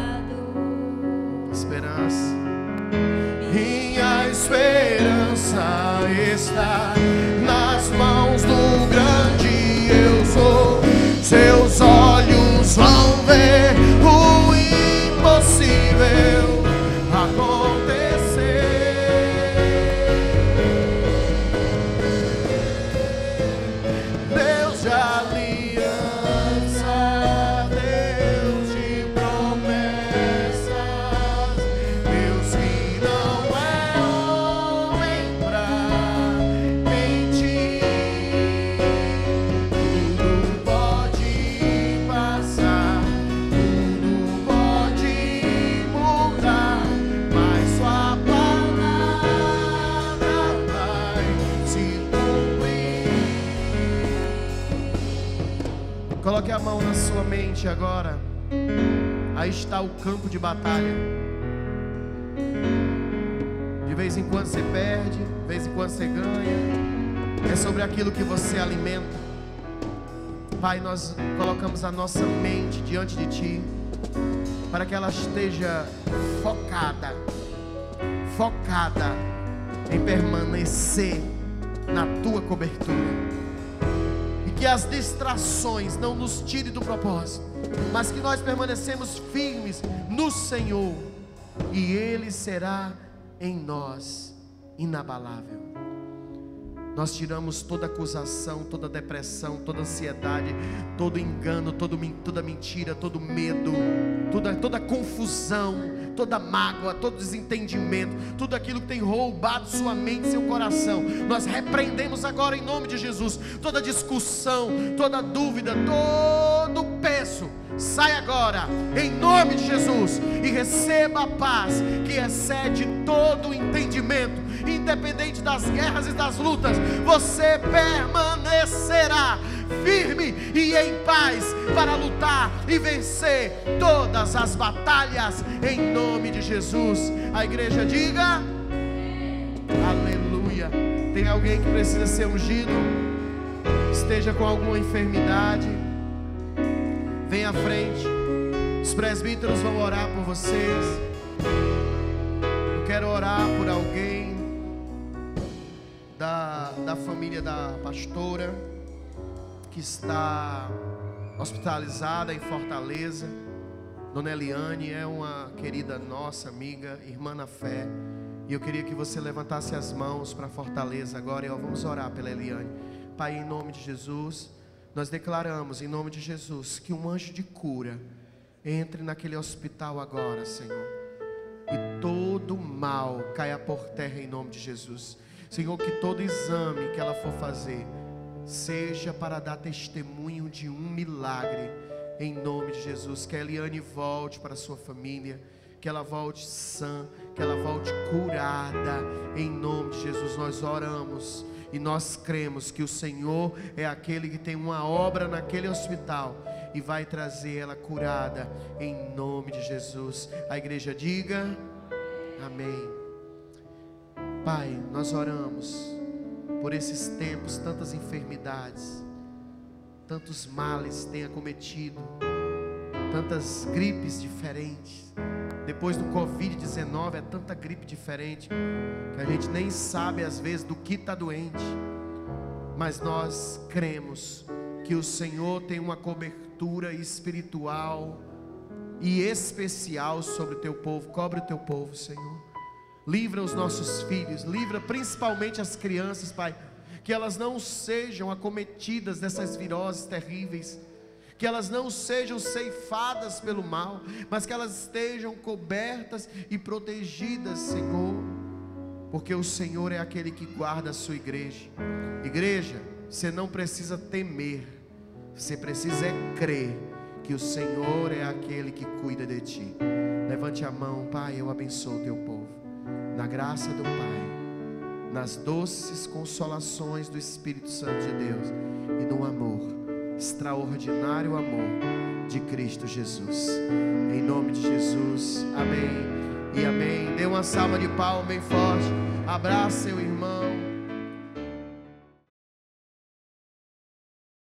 B: Esperança. Minha esperança está nas mãos do grande eu sou. Seus olhos vão ver o impossível acontecer. Deus de aliança, Deus de promessas, Deus que não é homem pra mentir. Tudo pode passar, tudo pode mudar, mas sua palavra vai se cumprir. Coloque a mão na sua mente agora. Aí está o campo de batalha. De vez em quando você perde, de vez em quando você ganha. É sobre aquilo que você alimenta. Pai, nós colocamos a nossa mente diante de Ti, para que ela esteja focada em permanecer na Tua cobertura. E que as distrações não nos tirem do propósito, mas que nós permanecemos firmes no Senhor, e Ele será em nós inabalável. Nós tiramos toda acusação, toda depressão, toda ansiedade, todo engano, toda mentira, todo medo, toda confusão, toda mágoa, todo desentendimento, tudo aquilo que tem roubado sua mente e seu coração. Nós repreendemos agora em nome de Jesus toda discussão, toda dúvida, todo peso sai agora, em nome de Jesus, e receba a paz que excede todo o entendimento. Independente das guerras e das lutas, você permanecerá firme e em paz para lutar e vencer todas as batalhas, em nome de Jesus. A igreja diga aleluia. Tem alguém que precisa ser ungido? Esteja com alguma enfermidade, vem à frente. Os presbíteros vão orar por vocês. Eu quero orar por alguém da família da pastora que está hospitalizada em Fortaleza. Dona Eliane é uma querida nossa, amiga, irmã na fé. E eu queria que você levantasse as mãos para Fortaleza agora. E vamos orar pela Eliane. Pai, em nome de Jesus, nós declaramos em nome de Jesus que um anjo de cura entre naquele hospital agora, Senhor, e todo mal caia por terra em nome de Jesus. Senhor, que todo exame que ela for fazer seja para dar testemunho de um milagre, em nome de Jesus. Que a Eliane volte para a sua família, que ela volte sã, que ela volte curada, em nome de Jesus. Nós oramos e nós cremos que o Senhor é aquele que tem uma obra naquele hospital e vai trazer ela curada, em nome de Jesus. A igreja diga amém. Pai, nós oramos por esses tempos, tantas enfermidades, tantos males têm acometido, tantas gripes diferentes. Depois do Covid-19 é tanta gripe diferente que a gente nem sabe às vezes do que está doente. Mas nós cremos que o Senhor tem uma cobertura espiritual e especial sobre o teu povo. Cobre o teu povo, Senhor. Livra os nossos filhos, livra principalmente as crianças, Pai, que elas não sejam acometidas dessas viroses terríveis, que elas não sejam ceifadas pelo mal, mas que elas estejam cobertas e protegidas, Senhor, porque o Senhor é aquele que guarda a sua igreja. Igreja, você não precisa temer, você precisa crer que o Senhor é aquele que cuida de ti. Levante a mão. Pai, eu abençoo o teu povo, na graça do Pai, nas doces consolações do Espírito Santo de Deus e no amor, extraordinário amor de Cristo Jesus. Em nome de Jesus, amém e amém. Dê uma salva de palmas bem forte. Abraça seu irmão.